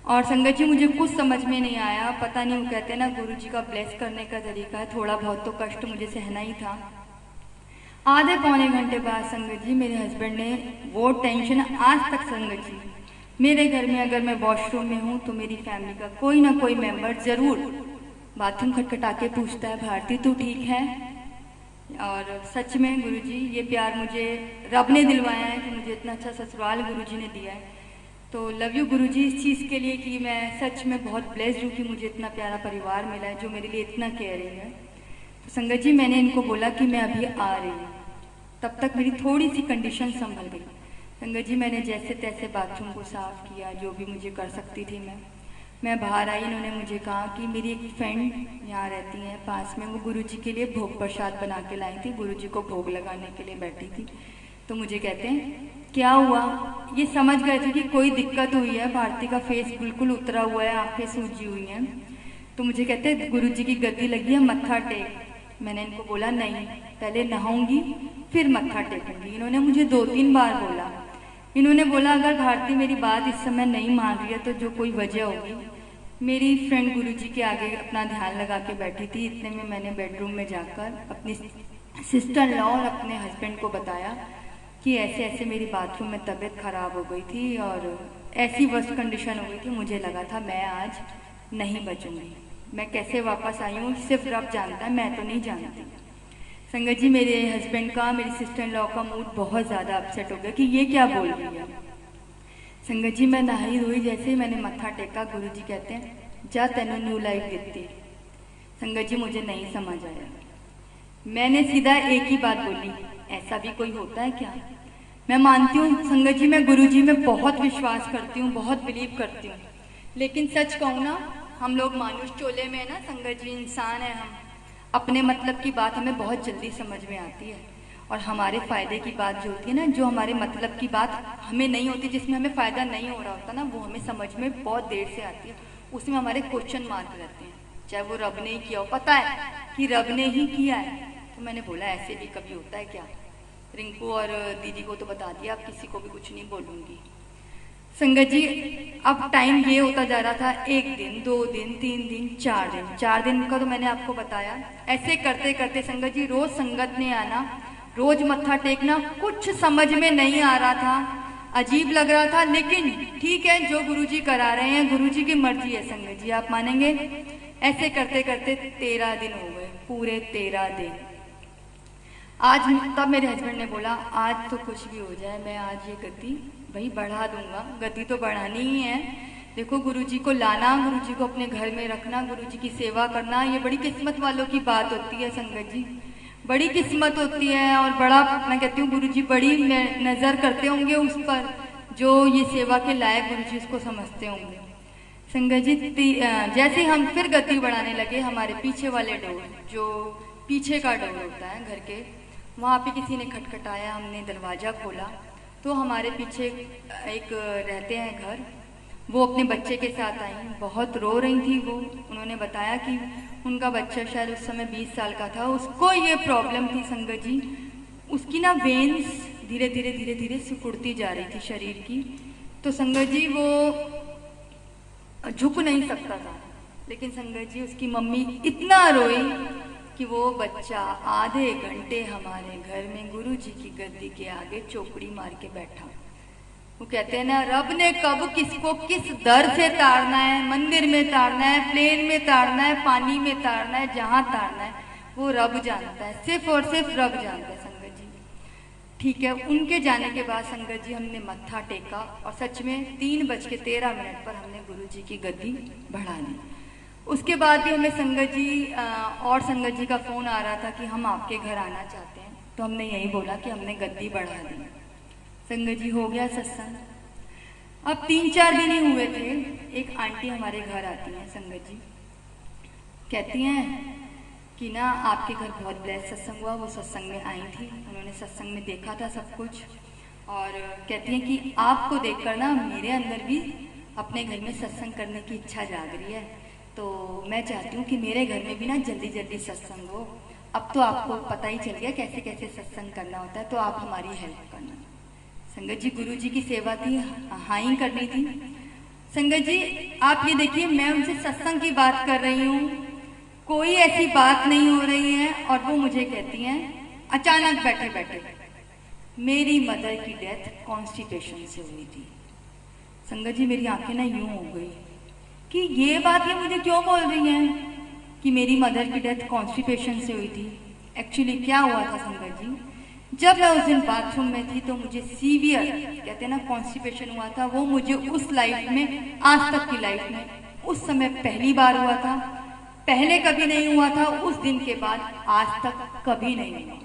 और संगत जी मुझे कुछ समझ में नहीं आया, पता नहीं, वो कहते हैं ना गुरु जी का ब्लेस करने का तरीका है, थोड़ा बहुत तो कष्ट मुझे सहना ही था। आधे पौने घंटे बाद संगत जी मेरे हस्बैंड ने वो टेंशन, आज तक संगत जी मेरे घर में अगर मैं वॉशरूम में हूँ तो मेरी फैमिली का कोई ना कोई मेंबर जरूर बाथरूम खटखटा के पूछता है, भारती तू ठीक है? और सच में गुरुजी ये प्यार मुझे रब ने दिलवाया है कि मुझे इतना अच्छा ससुराल गुरुजी ने दिया है। तो लव यू गुरुजी इस चीज़ के लिए कि मैं सच में बहुत ब्लेस्ड हूँ कि मुझे इतना प्यारा परिवार मिला है जो मेरे लिए इतना केयरिंग है। तो संगत जी मैंने इनको बोला कि मैं अभी आ रही हूँ, तब तक मेरी थोड़ी सी कंडीशन संभल गई। संगत जी मैंने जैसे तैसे बाथरूम को साफ़ किया, जो भी मुझे कर सकती थी मैं बाहर आई। इन्होंने मुझे कहा कि मेरी एक फ्रेंड यहाँ रहती हैं पास में, वो गुरुजी के लिए भोग प्रसाद बना के लाई थी, गुरुजी को भोग लगाने के लिए बैठी थी। तो मुझे कहते हैं क्या हुआ, ये समझ गए थे कि कोई दिक्कत हुई है, भारती का फेस बिल्कुल उतरा हुआ है, आंखें सूजी हुई हैं। तो मुझे कहते हैं गुरुजी की गद्दी लगी है, मत्था टेक। मैंने इनको बोला नहीं, पहले नहाऊंगी फिर मत्था टेकूंगी। इन्होंने मुझे 2-3 बार बोला। इन्होंने बोला अगर भारती मेरी बात इस समय नहीं मान रही है तो जो कोई वजह होगी। मेरी फ्रेंड गुरुजी के आगे अपना ध्यान लगा के बैठी थी। इतने में मैंने बेडरूम में जाकर अपनी सिस्टर लॉ और अपने हस्बैंड को बताया कि ऐसे ऐसे मेरी बाथरूम में तबीयत खराब हो गई थी और ऐसी वर्स्ट कंडीशन हो गई थी, मुझे लगा था मैं आज नहीं बचूंगी। मैं कैसे वापस आई हूँ सिर्फ रब जानता है, मैं तो नहीं जानती। संगत जी, मेरे हस्बैंड का, मेरी सिस्टर इन लॉ का मूड बहुत ज़्यादा अपसेट हो गया कि ये क्या बोल रही है। संगत जी, मैं नहाई धोई, जैसे ही मैंने मत्था टेका, गुरुजी कहते हैं जा तेनू न्यू लाइफ देती। संगत जी, मुझे नहीं समझ आया। मैंने सीधा एक ही बात बोली, ऐसा भी कोई होता है क्या? मैं मानती हूँ संगत जी, मैं गुरुजी में बहुत विश्वास करती हूँ, बहुत बिलीव करती हूँ, लेकिन सच कहूँ ना, हम लोग मानुष चोले में है ना संगत जी, इंसान है हम। अपने मतलब की बात हमें बहुत जल्दी समझ में आती है और हमारे फ़ायदे की बात जो होती है ना, जो हमारे मतलब की बात हमें नहीं होती, जिसमें हमें फ़ायदा नहीं हो रहा होता ना, वो हमें समझ में बहुत देर से आती है। उसमें हमारे क्वेश्चन मार्क रहते हैं, चाहे वो रब ने ही किया हो, पता है कि रब ने ही किया है। तो मैंने बोला ऐसे भी कभी होता है क्या? रिंकू और दीदी को तो बता दिया, अब किसी को भी कुछ नहीं बोलूँगी। संगत जी, अब टाइम ये होता जा रहा था, 1 दिन, 2 दिन, 3 दिन, 4 दिन। 4 दिन का तो मैंने आपको बताया। ऐसे करते करते संगत जी, रोज संगत ने आना, रोज मत्था टेकना, कुछ समझ में नहीं आ रहा था, अजीब लग रहा था, लेकिन ठीक है, जो गुरुजी करा रहे हैं, गुरुजी की मर्जी है संगत जी, आप मानेंगे। ऐसे करते करते 13 दिन हो गए, पूरे 13 दिन। आज तब मेरे हस्बैंड ने बोला आज तो कुछ भी हो जाए, मैं आज ये गद्दी भाई बढ़ा दूंगा, गद्दी तो बढ़ानी ही है। देखो, गुरुजी को लाना, गुरुजी को अपने घर में रखना, गुरुजी की सेवा करना, ये बड़ी किस्मत वालों की बात होती है संगत जी, बड़ी किस्मत होती है। और बड़ा, मैं कहती हूँ गुरुजी बड़ी नज़र करते होंगे उस पर जो ये सेवा के लायक गुरुजी उसको समझते होंगे। संगत जी, जैसे हम फिर गद्दी बढ़ाने लगे, हमारे पीछे वाले डोर, जो पीछे का डोर होता है घर के, वहाँ पे किसी ने खटखटाया, हमने दरवाज़ा खोला तो हमारे पीछे एक रहते हैं घर, वो अपने बच्चे के साथ आई, बहुत रो रही थी वो। उन्होंने बताया कि उनका बच्चा शायद उस समय 20 साल का था, उसको ये प्रॉब्लम थी संगत जी, उसकी ना वेन्स धीरे धीरे धीरे धीरे सिकुड़ती जा रही थी शरीर की। तो संगत जी वो झुक नहीं सकता था, लेकिन संगत जी उसकी मम्मी इतना रोई कि वो बच्चा आधे घंटे हमारे घर में गुरुजी की गद्दी के आगे चौकड़ी मार के बैठा। वो कहते हैं ना, रब ने कब किसको किस दर से तारना है, मंदिर में तारना है, प्लेन में तारना है, पानी में तारना है, जहाँ तारना है वो रब जानता है, सिर्फ और सिर्फ रब जानता है संगत जी। ठीक है, उनके जाने के बाद संगत जी हमने मत्था टेका और सच में 3:13 पर हमने गुरुजी की गद्दी बढ़ा दी। उसके बाद भी हमें संगत जी और संगत जी का फ़ोन आ रहा था कि हम आपके घर आना चाहते हैं, तो हमने यही बोला कि हमने गद्दी बढ़ा दी। संगत जी, हो गया सत्संग। अब 3-4 दिन ही हुए थे, एक आंटी हमारे घर आती हैं संगत जी, कहती हैं कि ना आपके घर बहुत ब्लेस सत्संग हुआ। वो सत्संग में आई थी, उन्होंने सत्संग में देखा था सब कुछ, और कहती हैं कि आपको देखकर ना मेरे अंदर भी अपने घर में सत्संग करने की इच्छा जाग रही है, तो मैं चाहती हूँ कि मेरे घर में भी ना जल्दी जल्दी सत्संग हो। अब तो आपको पता ही चल गया कैसे कैसे सत्संग करना होता है, तो आप हमारी हेल्प करना। संगत जी, गुरुजी की सेवा थी, हाँ ही करनी थी। संगत जी, आप ये देखिए, मैं उनसे सत्संग की बात कर रही हूँ, कोई ऐसी बात नहीं हो रही है, और वो मुझे कहती हैं अचानक बैठे बैठे मेरी मदर की डेथ कॉन्स्टिपेशन से हुई थी। संगत जी, मेरी आंखें ना यूं हो गई कि ये बात ये मुझे क्यों बोल रही हैं कि मेरी मदर की डेथ कॉन्स्टिपेशन से हुई थी। एक्चुअली क्या हुआ था संगत जी, जब मैं उस दिन बाथरूम में थी तो मुझे सीवियर, कहते हैं ना, कॉन्स्टिपेशन हुआ था। वो मुझे उस लाइफ में, आज तक की लाइफ में, उस समय पहली बार हुआ था, पहले कभी नहीं हुआ था, उस दिन के बाद आज तक कभी नहीं हुआ।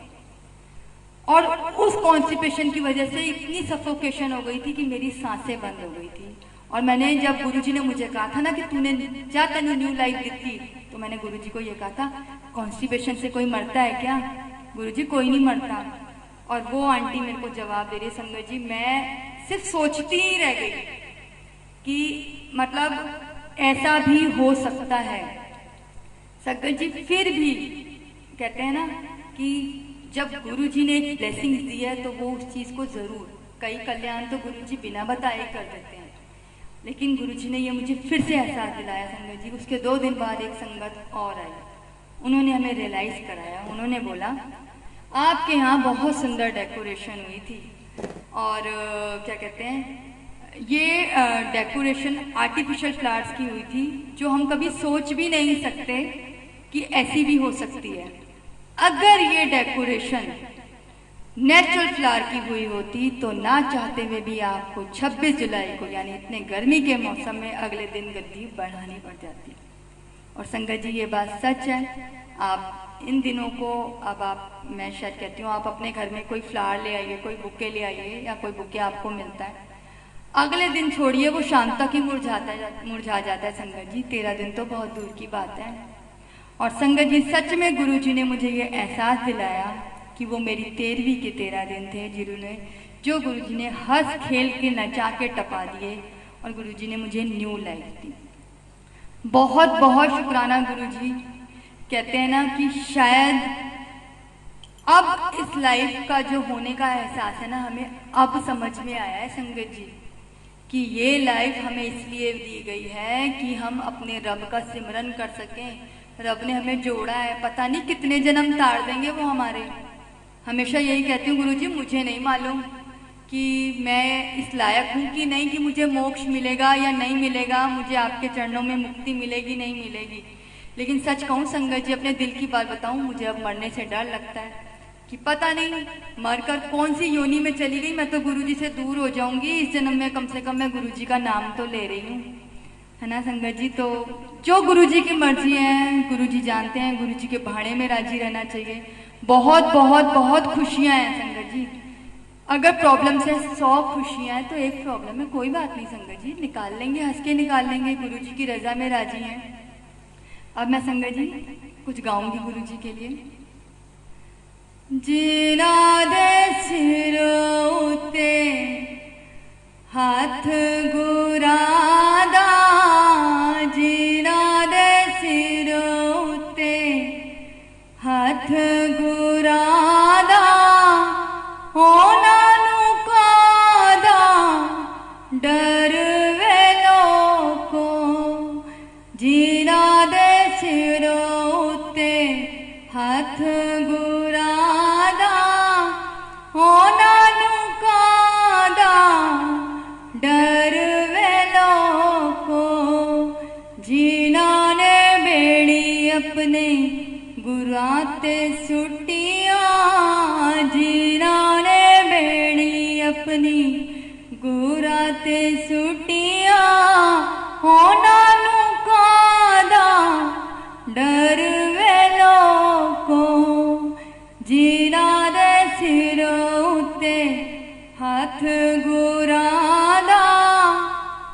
और उस कॉन्स्टिपेशन की वजह से इतनी सफोकेशन हो गई थी कि मेरी सांसें बंद हो गई थी। और मैंने, जब गुरुजी ने मुझे कहा था ना कि तूने जा तेनू न्यू लाइफ दी, तो मैंने गुरुजी को ये कहा था, कॉन्स्टिपेशन से कोई मरता है क्या? गुरुजी, कोई नहीं मरता। और वो आंटी मेरे को जवाब दे रही, संगत जी, मैं सिर्फ सोचती ही रह गई कि मतलब ऐसा भी हो सकता है। संगत जी, फिर भी कहते हैं ना कि जब गुरुजी ने एक ब्लेसिंग दी है तो वो उस चीज़ को ज़रूर, कई कल्याण तो गुरुजी बिना बताए कर देते हैं, लेकिन गुरुजी ने ये मुझे फिर से एहसास दिलाया संगत जी। उसके 2 दिन बाद एक संगत और आई, उन्होंने हमें रियलाइज़ कराया। उन्होंने बोला आपके यहाँ बहुत सुंदर डेकोरेशन हुई थी और क्या कहते हैं ये डेकोरेशन आर्टिफिशियल फ्लावर्स की हुई थी, जो हम कभी सोच भी नहीं सकते कि ऐसी भी हो सकती है। अगर ये डेकोरेशन नेचुरल फ्लावर की हुई होती तो ना चाहते हुए भी आपको 26 जुलाई को, यानी इतने गर्मी के मौसम में, अगले दिन गद्दी बढ़ानी पड़ जाती। और संगत जी ये बात सच है। आप इन दिनों को, अब आप, मैं शायद कहती हूँ, आप अपने घर में कोई फ्लावर ले आइए, कोई बुके ले आइए, या कोई बुके आपको मिलता है, अगले दिन छोड़िए वो शाम तक ही मुरझा जाता है संगत जी। 13 दिन तो बहुत दूर की बात है। और संगत जी सच में गुरुजी ने मुझे ये एहसास दिलाया कि वो मेरी 13वीं के 13 दिन थे, जो गुरुजी ने हंस खेल के नचा के टपा दिए और गुरुजी ने मुझे न्यू लाइफ दी। बहुत बहुत शुक्राना गुरुजी। कहते हैं ना कि शायद अब इस लाइफ का जो होने का एहसास है ना, हमें अब समझ में आया है संगत जी कि ये लाइफ हमें इसलिए दी गई है कि हम अपने रब का सिमरन कर सकें। रब ने हमें जोड़ा है, पता नहीं कितने जन्म तार देंगे वो हमारे। हमेशा यही कहती हूँ गुरुजी, मुझे नहीं मालूम कि मैं इस लायक हूँ कि नहीं, कि मुझे मोक्ष मिलेगा या नहीं मिलेगा, मुझे आपके चरणों में मुक्ति मिलेगी नहीं मिलेगी। लेकिन सच कहूँ संगत जी, अपने दिल की बात बताऊँ, मुझे अब मरने से डर लगता है कि पता नहीं मरकर कौन सी योनि में चली गई, मैं तो गुरुजी से दूर हो जाऊंगी। इस जन्म में कम से कम मैं गुरुजी का नाम तो ले रही हूँ, है ना संगत जी। तो जो गुरुजी की मर्जी है गुरुजी जानते हैं, गुरुजी के भाड़े में राजी रहना चाहिए। बहुत बहुत बहुत खुशियाँ हैं संगत जी। अगर प्रॉब्लम से 100 खुशियाँ हैं तो एक प्रॉब्लम है, कोई बात नहीं संगत जी, निकाल लेंगे, हंस के निकाल लेंगे, गुरुजी की रजा में राजी हैं। अब मैं संगत जी कुछ गाऊंगी गुरुजी के लिए। जिना दे सिर उते हाथ गुरादा, जिना दे सिर उते हाथ गुरादा, होना नु कादा डर वे लोको, जिना दे सिर उते हाथ गुरादा, होना नु कादा डर वे लोको, जिना ने बेड़ी अपने गुरां ते सुटिया, जिना ने बेड़ी अपनी गुरां ते सुटिया, होना नु कादा डर वे लोको, जिना दे सिर उते हाथ गुरादा,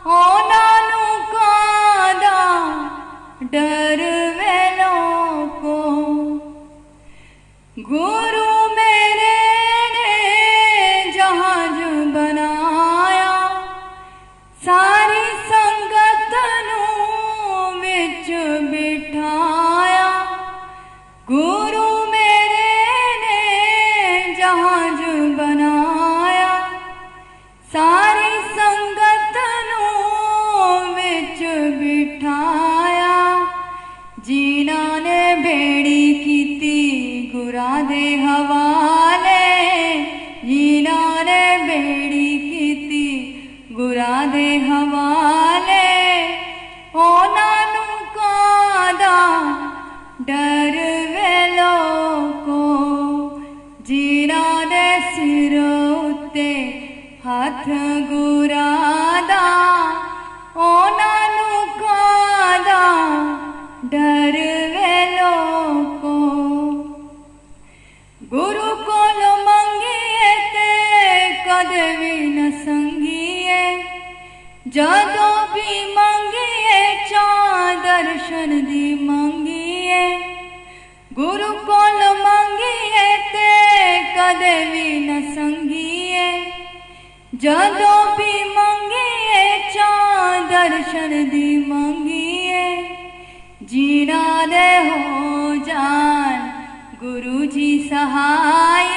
होना नु कादा डर वे लोको। गुरु मेरे ने जहाज बनाया, सारी संगत नू विच बिठाया, गुरु मेरे ने जहाज बनाया, सारी संगत नू विच बिठाया, जिना ने बेड़ी कीती गुरां दे हवाले, जिना ने बेड़ी कीती गुरां दे हवाले, होना नु कादा डर वे लोको, जिना दे सिर उते हाथ गुरादा, होना नु कादा डर वे लोको। गुरु कोल मंगिए ते कदे भी न संगिए, जदों भी मंगिए चा दर्शन दी मंगिए, गुरु कोल मंगिए ते कदे भी न संगिए, जदों भी मंगिए चा दर्शन दी मंगिए, जिना दे हो जान गुरुजी सहाय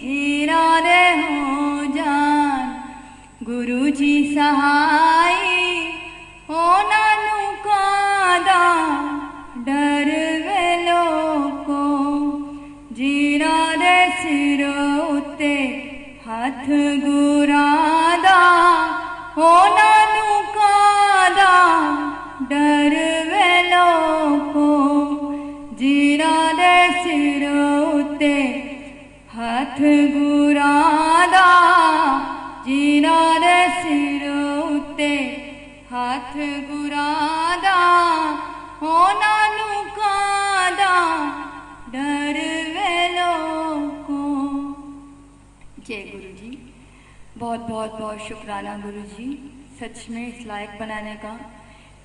जीरा रे हो जान, गुरुजी सहाय ओ नानू कादा डर वेलो को, जीरा रे सिर उत्ते हाथ गुरादा ओ नानू कादा डर वेलो को, जीरा रे सिर उत्ते हाथ गुरादा, जीरा रे सिर उत्ते हाथ गुरादा ओ नानू कादा डर वेलो को। जय गुरु जी। बहुत बहुत बहुत शुक्राना गुरु जी, सच में इस लायक बनाने का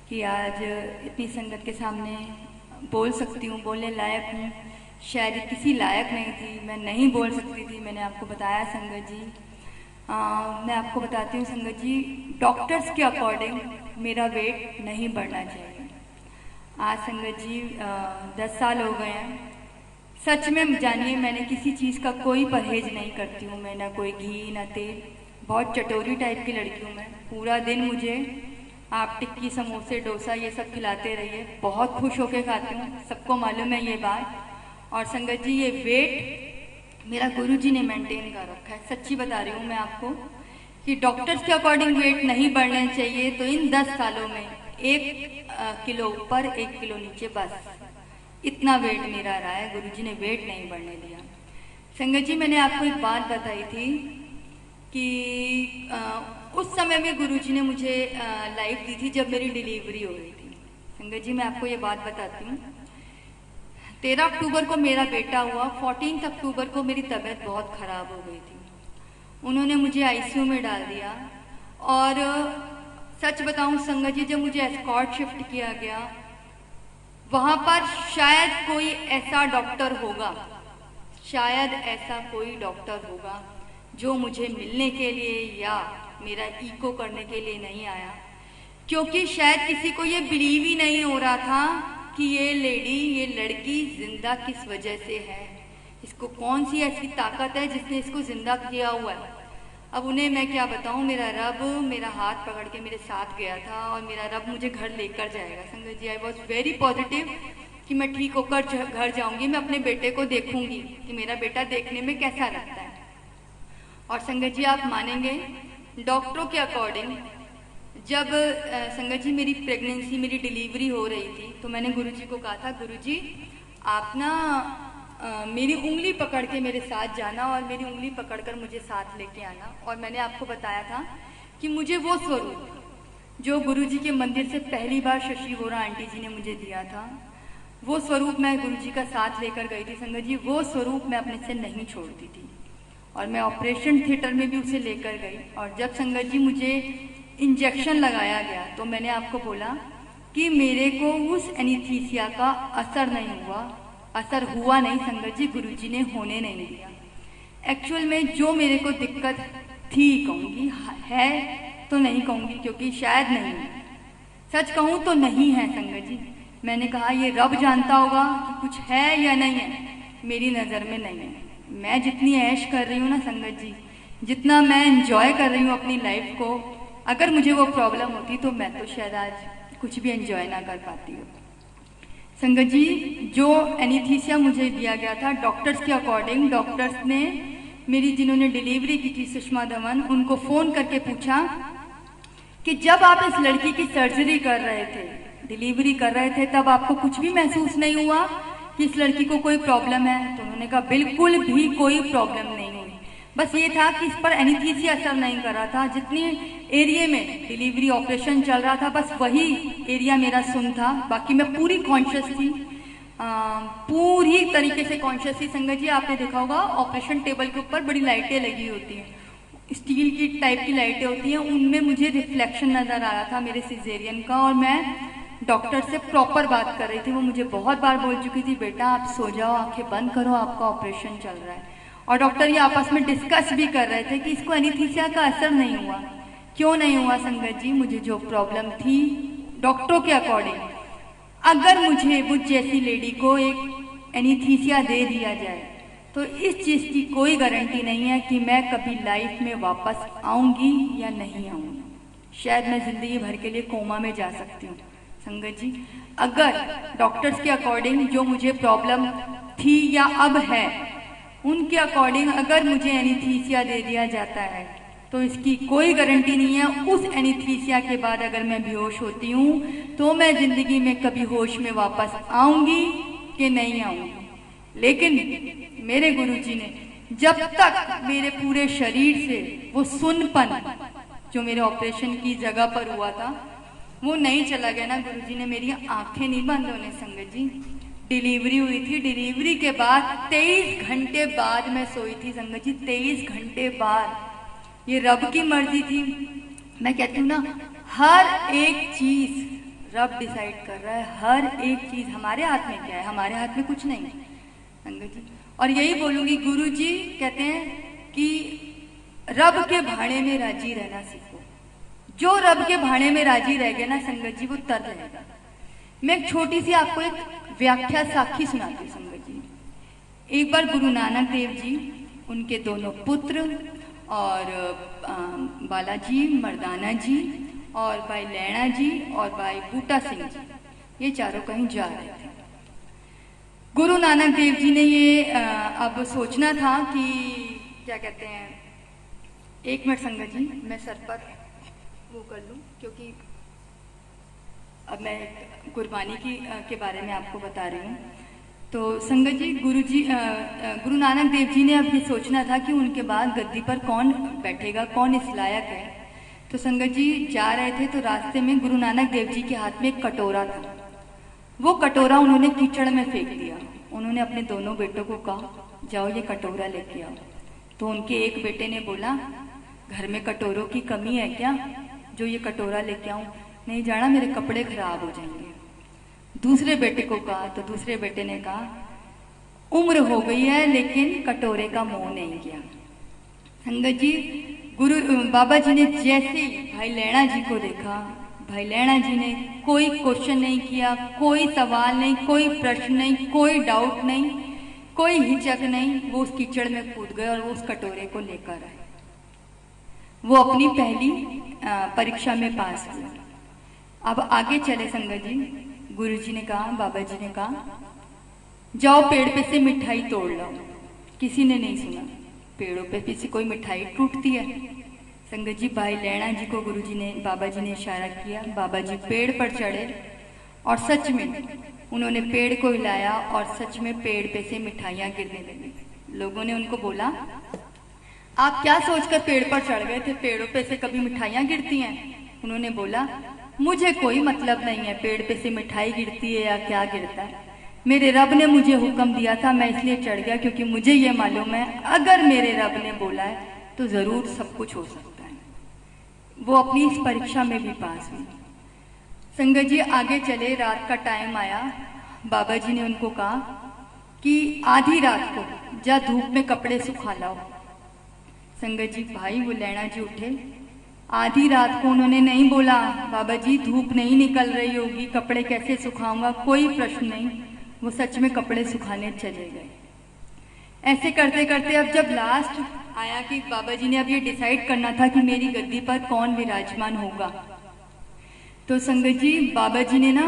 कि आज इतनी संगत के सामने बोल सकती हूँ, बोलने लायक हूँ। शायद किसी लायक नहीं थी, मैं नहीं बोल सकती थी। मैंने आपको बताया संगत जी, मैं आपको बताती हूँ संगत जी, डॉक्टर्स के अकॉर्डिंग मेरा वेट नहीं बढ़ना चाहिए। आज संगत जी 10 साल हो गए हैं। सच में जानिए, मैंने किसी चीज़ का कोई परहेज नहीं करती हूँ। मैं ना कोई घी ना तेल, बहुत चटोरी टाइप की लड़की हूँ मैं। पूरा दिन मुझे आप टिक्की समोसे डोसा ये सब खिलाते रहिए, बहुत खुश होके खाती हूँ, सबको मालूम है ये बात। और संगत जी ये वेट मेरा गुरुजी ने मेंटेन कर रखा है। सच्ची बता रही हूँ मैं आपको कि डॉक्टर्स के अकॉर्डिंग वेट नहीं बढ़ना चाहिए। तो इन 10 सालों में 1 किलो ऊपर 1 किलो नीचे, बस इतना वेट मेरा रहा है। गुरुजी ने वेट नहीं बढ़ने दिया। संगत जी मैंने आपको एक बात बताई थी कि उस समय में गुरुजी ने मुझे लाइव दी थी जब मेरी डिलीवरी हो रही थी। संगत जी मैं आपको ये बात बताती हूँ, 13 अक्टूबर को मेरा बेटा हुआ, 14 अक्टूबर को मेरी तबीयत बहुत ख़राब हो गई थी। उन्होंने मुझे आईसीयू में डाल दिया। और सच बताऊं संगत जी, जब मुझे एस्कॉर्ट शिफ्ट किया गया, वहाँ पर शायद कोई ऐसा डॉक्टर होगा, शायद ऐसा कोई डॉक्टर होगा जो मुझे मिलने के लिए या मेरा इको करने के लिए नहीं आया, क्योंकि शायद किसी को ये बिलीव ही नहीं हो रहा था कि ये लेडी, ये लड़की जिंदा किस वजह से है, इसको कौन सी ऐसी ताकत है जिसने इसको जिंदा किया हुआ है। अब उन्हें मैं क्या बताऊं, मेरा रब मेरा हाथ पकड़ के मेरे साथ गया था और मेरा रब मुझे घर लेकर जाएगा। संगत जी आई वॉज वेरी पॉजिटिव कि मैं ठीक होकर घर जाऊंगी, मैं अपने बेटे को देखूंगी कि मेरा बेटा देखने में कैसा लगता है। और संगत जी आप मानेंगे, डॉक्टरों के अकॉर्डिंग जब संगत जी मेरी प्रेगनेंसी, मेरी डिलीवरी हो रही थी, तो मैंने गुरुजी को कहा था, गुरुजी आप ना मेरी उंगली पकड़ के मेरे साथ जाना और मेरी उंगली पकड़कर मुझे साथ लेके आना। और मैंने आपको बताया था कि मुझे वो स्वरूप जो गुरुजी के मंदिर से पहली बार शशि वोरा आंटी जी ने मुझे दिया था, वो स्वरूप मैं गुरुजी का साथ लेकर गई थी। संगत जी वो स्वरूप मैं अपने से नहीं छोड़ती थी और मैं ऑपरेशन थिएटर में भी उसे लेकर गई। और जब संगत जी मुझे इंजेक्शन लगाया गया तो मैंने आपको बोला कि मेरे को उस एनीस्थीसिया का असर नहीं हुआ, असर हुआ नहीं संगत जी, गुरुजी ने होने नहीं दिया। एक्चुअल में जो मेरे को दिक्कत थी कहूँगी, है तो नहीं कहूँगी क्योंकि शायद नहीं है, सच कहूँ तो नहीं है संगत जी। मैंने कहा ये रब जानता होगा कि कुछ है या नहीं है, मेरी नज़र में नहीं है। मैं जितनी ऐश कर रही हूँ ना संगत जी, जितना मैं एंजॉय कर रही हूँ अपनी लाइफ को, अगर मुझे वो प्रॉब्लम होती तो मैं तो शायद आज कुछ भी एंजॉय ना कर पाती हूँ। संगत जी जो एनीस्थीसिया मुझे दिया गया था डॉक्टर्स के अकॉर्डिंग, डॉक्टर्स ने मेरी जिन्होंने डिलीवरी की थी सुषमा धवन, उनको फ़ोन करके पूछा कि जब आप इस लड़की की सर्जरी कर रहे थे, डिलीवरी कर रहे थे, तब आपको कुछ भी महसूस नहीं हुआ कि इस लड़की को कोई प्रॉब्लम है? तो उन्होंने कहा बिल्कुल भी कोई प्रॉब्लम नहीं हुई, बस ये था कि इस पर एनीस्थीसिया असर नहीं कर रहा था। जितनी एरिया में डिलीवरी ऑपरेशन चल रहा था बस वही एरिया मेरा सुन था, बाकी मैं पूरी कॉन्शियस थी, पूरी तरीके से कॉन्शियस थी। संगत जी आपने देखा होगा ऑपरेशन टेबल के ऊपर बड़ी लाइटें लगी होती हैं, स्टील की टाइप की लाइटें होती हैं, उनमें मुझे रिफ्लेक्शन नज़र आ रहा था मेरे सिजेरियन का। और मैं डॉक्टर से प्रॉपर बात कर रही थी, वो मुझे बहुत बार बोल चुकी थी बेटा आप सो जाओ, आंखें बंद करो, आपका ऑपरेशन चल रहा है। और डॉक्टर ये आपस में डिस्कस भी कर रहे थे कि इसको एनीस्थीसिया का असर नहीं हुआ। क्यों नहीं हुआ संगत जी? मुझे जो प्रॉब्लम थी डॉक्टरों के अकॉर्डिंग, अगर मुझे मुझ जैसी लेडी को एक एनीस्थीसिया दे दिया जाए तो इस चीज़ की कोई गारंटी नहीं है कि मैं कभी लाइफ में वापस आऊँगी या नहीं आऊँगी। शायद मैं ज़िंदगी भर के लिए कोमा में जा सकती हूँ। संगत जी, अगर डॉक्टर्स के अकॉर्डिंग जो मुझे प्रॉब्लम थी या अब है, उनके अकॉर्डिंग अगर मुझे एनीस्थीसिया दे दिया जाता है तो इसकी कोई गारंटी नहीं है उस एनीस्थीसिया के बाद अगर मैं बेहोश होती हूँ तो मैं ज़िंदगी में कभी होश में वापस आऊँगी कि नहीं आऊँगी। लेकिन मेरे गुरुजी ने जब तक मेरे पूरे शरीर से वो सुनपन जो मेरे ऑपरेशन की जगह पर हुआ था वो नहीं चला गया ना, गुरुजी ने मेरी आंखें नहीं बंद होने संगत जी। डिलीवरी हुई थी, डिलीवरी के बाद 23 घंटे बाद मैं सोई थी संगत जी, 23 घंटे बाद। ये रब की मर्जी थी। मैं कहती हूँ ना, हर एक चीज रब डिसाइड कर रहा है, हर एक चीज। हमारे हाथ में क्या है? हमारे हाथ में कुछ नहीं है संगत जी। और यही बोलूंगी, गुरुजी कहते हैं कि रब के भाड़े में राजी रहना सीखो। जो रब के भाड़े में राजी रह गया ना संगत जी, वो तर रहेगा। मैं एक छोटी सी आपको एक व्याख्या साखी सुनाती हूँ संगत जी। एक बार गुरु नानक देव जी, उनके दोनों पुत्र और बालाजी, मर्दाना जी और भाई लैणा जी और भाई बूटा सिंह जी, ये चारों कहीं जा रहे थे। गुरु नानक देव जी ने ये अब सोचना था कि क्या कहते हैं, एक मिनट संगत जी, मैं सर पर वो कर लूँ क्योंकि अब मैं कुर्बानी के बारे में आपको बता रही हूँ। तो संगत जी, गुरु नानक देव जी ने अब ये सोचना था कि उनके बाद गद्दी पर कौन बैठेगा, कौन इस लायक है। तो संगत जी जा रहे थे तो रास्ते में गुरु नानक देव जी के हाथ में एक कटोरा था। वो कटोरा उन्होंने कीचड़ में फेंक दिया। उन्होंने अपने दोनों बेटों को कहा, जाओ ये कटोरा लेके आओ। तो उनके एक बेटे ने बोला, घर में कटोरों की कमी है क्या जो ये कटोरा लेके आऊं? नहीं जाना, मेरे कपड़े खराब हो जाएंगे। दूसरे बेटे को कहा तो दूसरे बेटे ने कहा, उम्र हो गई है लेकिन कटोरे का मोह नहीं किया। संगत जी, बाबा जी ने जैसे भाई लैणा जी को देखा, भाई लैणा जी ने कोई क्वेश्चन नहीं किया, कोई सवाल नहीं, कोई प्रश्न नहीं, कोई डाउट नहीं, कोई हिचक नहीं। वो उस कीचड़ में कूद गए और वो उस कटोरे को लेकर आए। वो अपनी पहली परीक्षा में पास हुए। अब आगे चले संगत जी। गुरुजी ने कहा, बाबा जी ने कहा, जाओ पेड़ पे से मिठाई तोड़ लाओ। किसी ने नहीं सुना। पेड़ों पे से कोई मिठाई टूटती है। संगत जी, भाई लैणा जी को गुरुजी ने, बाबा जी ने इशारा किया। बाबा जी पेड़ पर चढ़े और सच में उन्होंने पेड़ को हिलाया और सच में पेड़ पे से मिठाइयाँ गिरने लगी। लोगों ने उनको बोला, आप क्या सोचकर पेड़ पर चढ़ गए थे? पेड़ों पे से कभी मिठाइयाँ गिरती हैं? उन्होंने बोला, मुझे कोई मतलब नहीं है पेड़ पे से मिठाई गिरती है या क्या गिरता है। मेरे रब ने मुझे हुक्म दिया था, मैं इसलिए चढ़ गया क्योंकि मुझे ये मालूम है अगर मेरे रब ने बोला है तो जरूर सब कुछ हो सकता है। वो अपनी इस परीक्षा में भी पास हुई। संगत जी आगे चले, रात का टाइम आया। बाबा जी ने उनको कहा कि आधी रात को जा धूप में कपड़े सुखा लाओ। संगत जी, भाई वो लैणा जी उठे। आधी रात को उन्होंने नहीं बोला, बाबा जी धूप नहीं निकल रही होगी, कपड़े कैसे सुखाऊंगा, कोई प्रश्न नहीं। वो सच में कपड़े सुखाने चले गए। ऐसे करते करते अब जब लास्ट आया कि बाबा जी ने अब ये डिसाइड करना था कि मेरी गद्दी पर कौन विराजमान होगा, तो संगत जी बाबा जी ने ना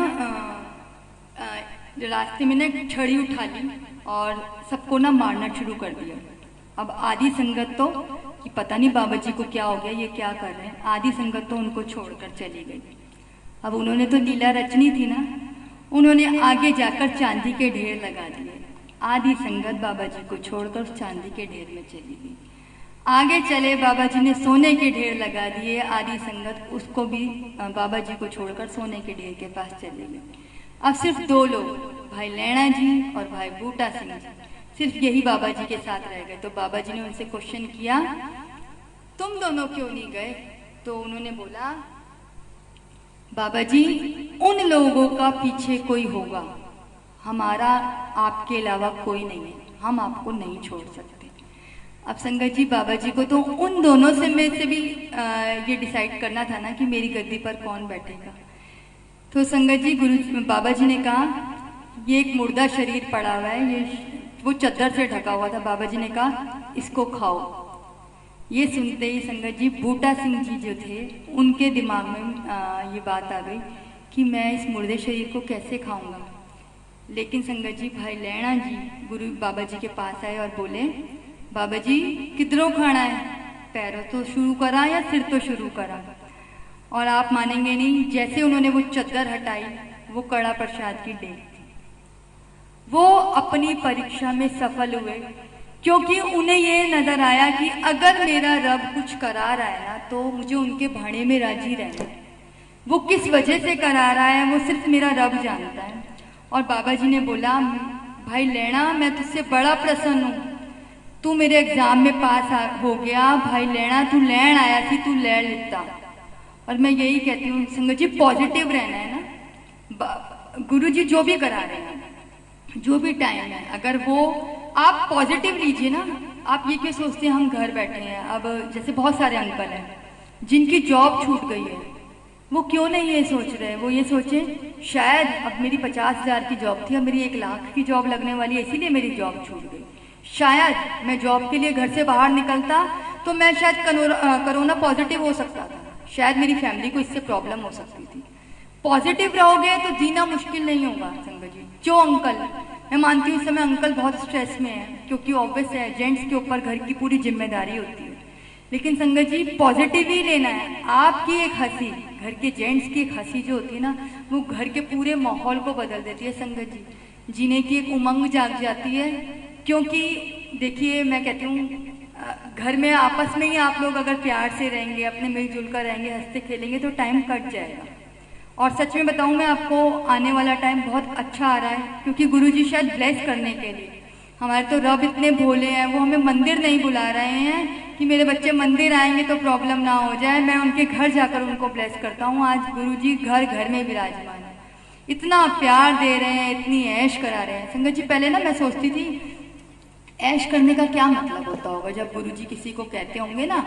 रास्ते में ना छड़ी उठा ली और सबको ना मारना शुरू कर दिया। अब आधी संगत तो कि पता नहीं बाबा जी को क्या हो गया, ये क्या कर रहे हैं, आधी संगत तो उनको छोड़कर चली गई। अब उन्होंने तो लीला रचनी थी ना, उन्होंने आगे जाकर चांदी के ढेर लगा दिए। आधी संगत बाबा जी को छोड़कर चांदी के ढेर में चली गई। आगे चले, बाबा जी ने सोने के ढेर लगा दिए। आधी संगत उसको भी बाबा जी को छोड़कर सोने के ढेर के पास चले गए। अब सिर्फ दो लोग, भाई लैणा जी और भाई बूटा सिंह जी, सिर्फ यही बाबा जी के साथ रह गए। तो बाबा जी ने उनसे क्वेश्चन किया, तुम दोनों क्यों नहीं गए? तो उन्होंने बोला, बाबा जी उन लोगों का पीछे कोई होगा, हमारा आपके अलावा कोई नहीं है, हम आपको नहीं छोड़ सकते। अब संगत जी बाबा जी को तो उन दोनों से में से भी ये डिसाइड करना था ना कि मेरी गद्दी पर कौन बैठेगा। तो संगत जी बाबा जी ने कहा, ये एक मुर्दा शरीर पड़ा हुआ है, वो चद्दर से ढका हुआ था। बाबा जी ने कहा इसको खाओ। ये सुनते ही संगत जी बूटा सिंह जी जो थे उनके दिमाग में ये बात आ गई कि मैं इस मुर्दे शरीर को कैसे खाऊंगा। लेकिन संगत जी भाई लैणा जी गुरु बाबा जी के पास आए और बोले, बाबा जी किधरों खाना है, पैरों तो शुरू करा या सिर तो शुरू करा। और आप मानेंगे नहीं, जैसे उन्होंने वो चद्दर हटाई, वो कड़ा प्रसाद की डेग थी। वो अपनी परीक्षा में सफल हुए, क्योंकि उन्हें ये नजर आया कि अगर मेरा रब कुछ करा रहा है ना, तो मुझे उनके भाड़े में राजी रहना है। वो किस वजह से करा रहा है वो सिर्फ मेरा रब जानता है। और बाबा जी ने बोला, भाई लैणा मैं तुझसे बड़ा प्रसन्न हूँ, तू मेरे एग्जाम में पास हो गया। भाई लैणा तू लैण आया थी, तू लैण लेता। और मैं यही कहती हूँ संगत जी, पॉजिटिव रहना है ना। गुरु जी जो भी करा रहे हैं, जो भी टाइम है, अगर वो आप पॉजिटिव लीजिए ना। आप ये क्यों सोचते हैं हम घर बैठे हैं। अब जैसे बहुत सारे अंकल हैं जिनकी जॉब छूट गई है, वो क्यों नहीं ये सोच रहे, वो ये सोचे शायद अब मेरी 50,000 की जॉब थी, अब मेरी 1 लाख की जॉब लगने वाली है, इसीलिए मेरी जॉब छूट गई। शायद मैं जॉब के लिए घर से बाहर निकलता तो मैं शायद कोरोना पॉजिटिव हो सकता था, शायद मेरी फैमिली को इससे प्रॉब्लम हो सकती थी। पॉजिटिव रहोगे तो जीना मुश्किल नहीं होगा संगत जी। जो अंकल, मैं मानती हूँ इस समय अंकल बहुत स्ट्रेस में है, क्योंकि ऑब्वियस है जेंट्स के ऊपर घर की पूरी जिम्मेदारी होती है। लेकिन संगत जी पॉजिटिव ही लेना है। आपकी एक हंसी, घर के जेंट्स की एक हंसी जो होती है ना, वो घर के पूरे माहौल को बदल देती है संगत जी। जीने की एक उमंग जाग जाती है। क्योंकि देखिए मैं कहती हूँ घर में आपस में ही आप लोग अगर प्यार से रहेंगे, अपने मिलजुल कर रहेंगे, हंसते खेलेंगे, तो टाइम कट जाएगा। और सच में बताऊं मैं आपको, आने वाला टाइम बहुत अच्छा आ रहा है, क्योंकि गुरुजी शायद ब्लेस करने के लिए, हमारे तो रब इतने भोले हैं, वो हमें मंदिर नहीं बुला रहे हैं कि मेरे बच्चे मंदिर आएंगे तो प्रॉब्लम ना हो जाए, मैं उनके घर जाकर उनको ब्लेस करता हूँ। आज गुरुजी घर घर में विराजमान है, इतना प्यार दे रहे हैं, इतनी ऐश करा रहे हैं। संगत जी पहले ना मैं सोचती थी ऐश करने का क्या मतलब होता होगा। जब गुरुजी किसी को कहते होंगे ना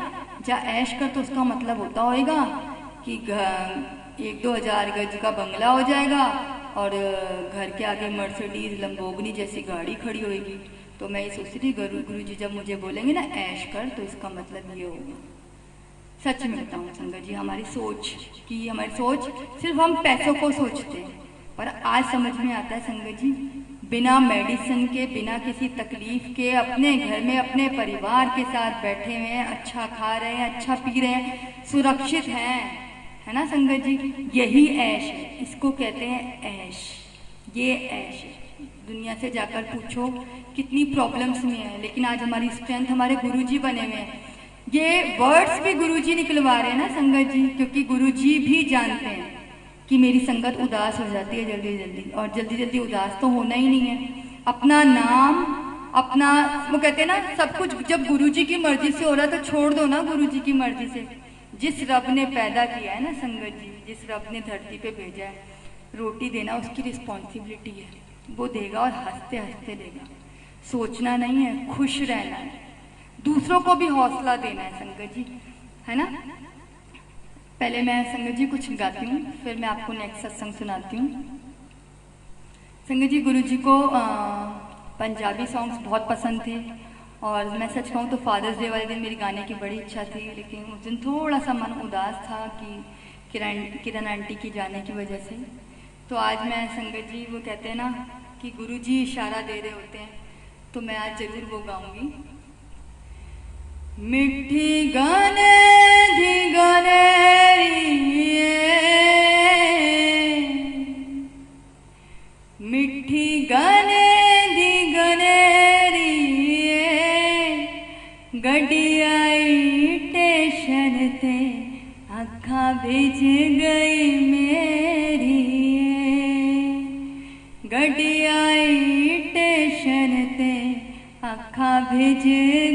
जा ऐश कर, तो उसका मतलब होता होगा कि 1-2 हज़ार गज का बंगला हो जाएगा और घर के आगे मर्सिडीज लंबोगनी जैसी गाड़ी खड़ी होगी। तो मैं ये सोचती थी गुरुजी जब मुझे बोलेंगे ना ऐश कर, तो इसका मतलब ये होगा। सच में बताऊँ संगत जी, हमारी सोच सिर्फ हम पैसों को सोचते हैं, पर आज समझ में आता है संगत जी, बिना मेडिसिन के, बिना किसी तकलीफ के, अपने घर में अपने परिवार के साथ बैठे हुए हैं, अच्छा खा रहे हैं, अच्छा पी रहे हैं, सुरक्षित हैं, है ना संगत जी। यही ऐश है, इसको कहते हैं ऐश। ये ऐश है। दुनिया से जाकर पूछो कितनी प्रॉब्लम्स में है, लेकिन आज हमारी स्ट्रेंथ हमारे गुरुजी बने हुए हैं। ये वर्ड्स भी गुरुजी निकलवा रहे हैं ना संगत जी, क्योंकि गुरुजी भी जानते हैं कि मेरी संगत उदास हो जाती है जल्दी जल्दी, और जल्दी जल्दी उदास तो होना ही नहीं है। अपना नाम, अपना, वो कहते हैं ना सब कुछ जब गुरुजी की मर्जी से हो रहा है तो छोड़ दो ना गुरुजी की मर्जी से। जिस रब ने पैदा किया है ना संगत जी, जिस रब ने धरती पे भेजा है, रोटी देना उसकी रिस्पॉन्सिबिलिटी है, वो देगा और हंसते हंसते देगा। सोचना नहीं है, खुश रहना है, दूसरों को भी हौसला देना है संगत जी, है ना। पहले मैं संगत जी कुछ गाती हूँ, फिर मैं आपको नेक्स्ट सत्संग सुनाती हूँ। संगत जी गुरुजी को पंजाबी सॉन्ग्स बहुत पसंद थे, और मैं सच कहूँ तो फादर्स डे वाले दिन मेरी गाने की बड़ी इच्छा थी, लेकिन उस दिन थोड़ा सा मन उदास था कि किरण आंटी की जाने की वजह से। तो आज मैं संगत जी, वो कहते हैं ना कि गुरुजी इशारा दे रहे होते हैं, तो मैं आज जरूर वो गाऊंगी। मिठी गाने धी गाने मिठी गाने दी गनेरी गड्डी आई स्टेशन ते आँखा भेज गई मेरी, गड्डी आई स्टेशन ते आँखा भेज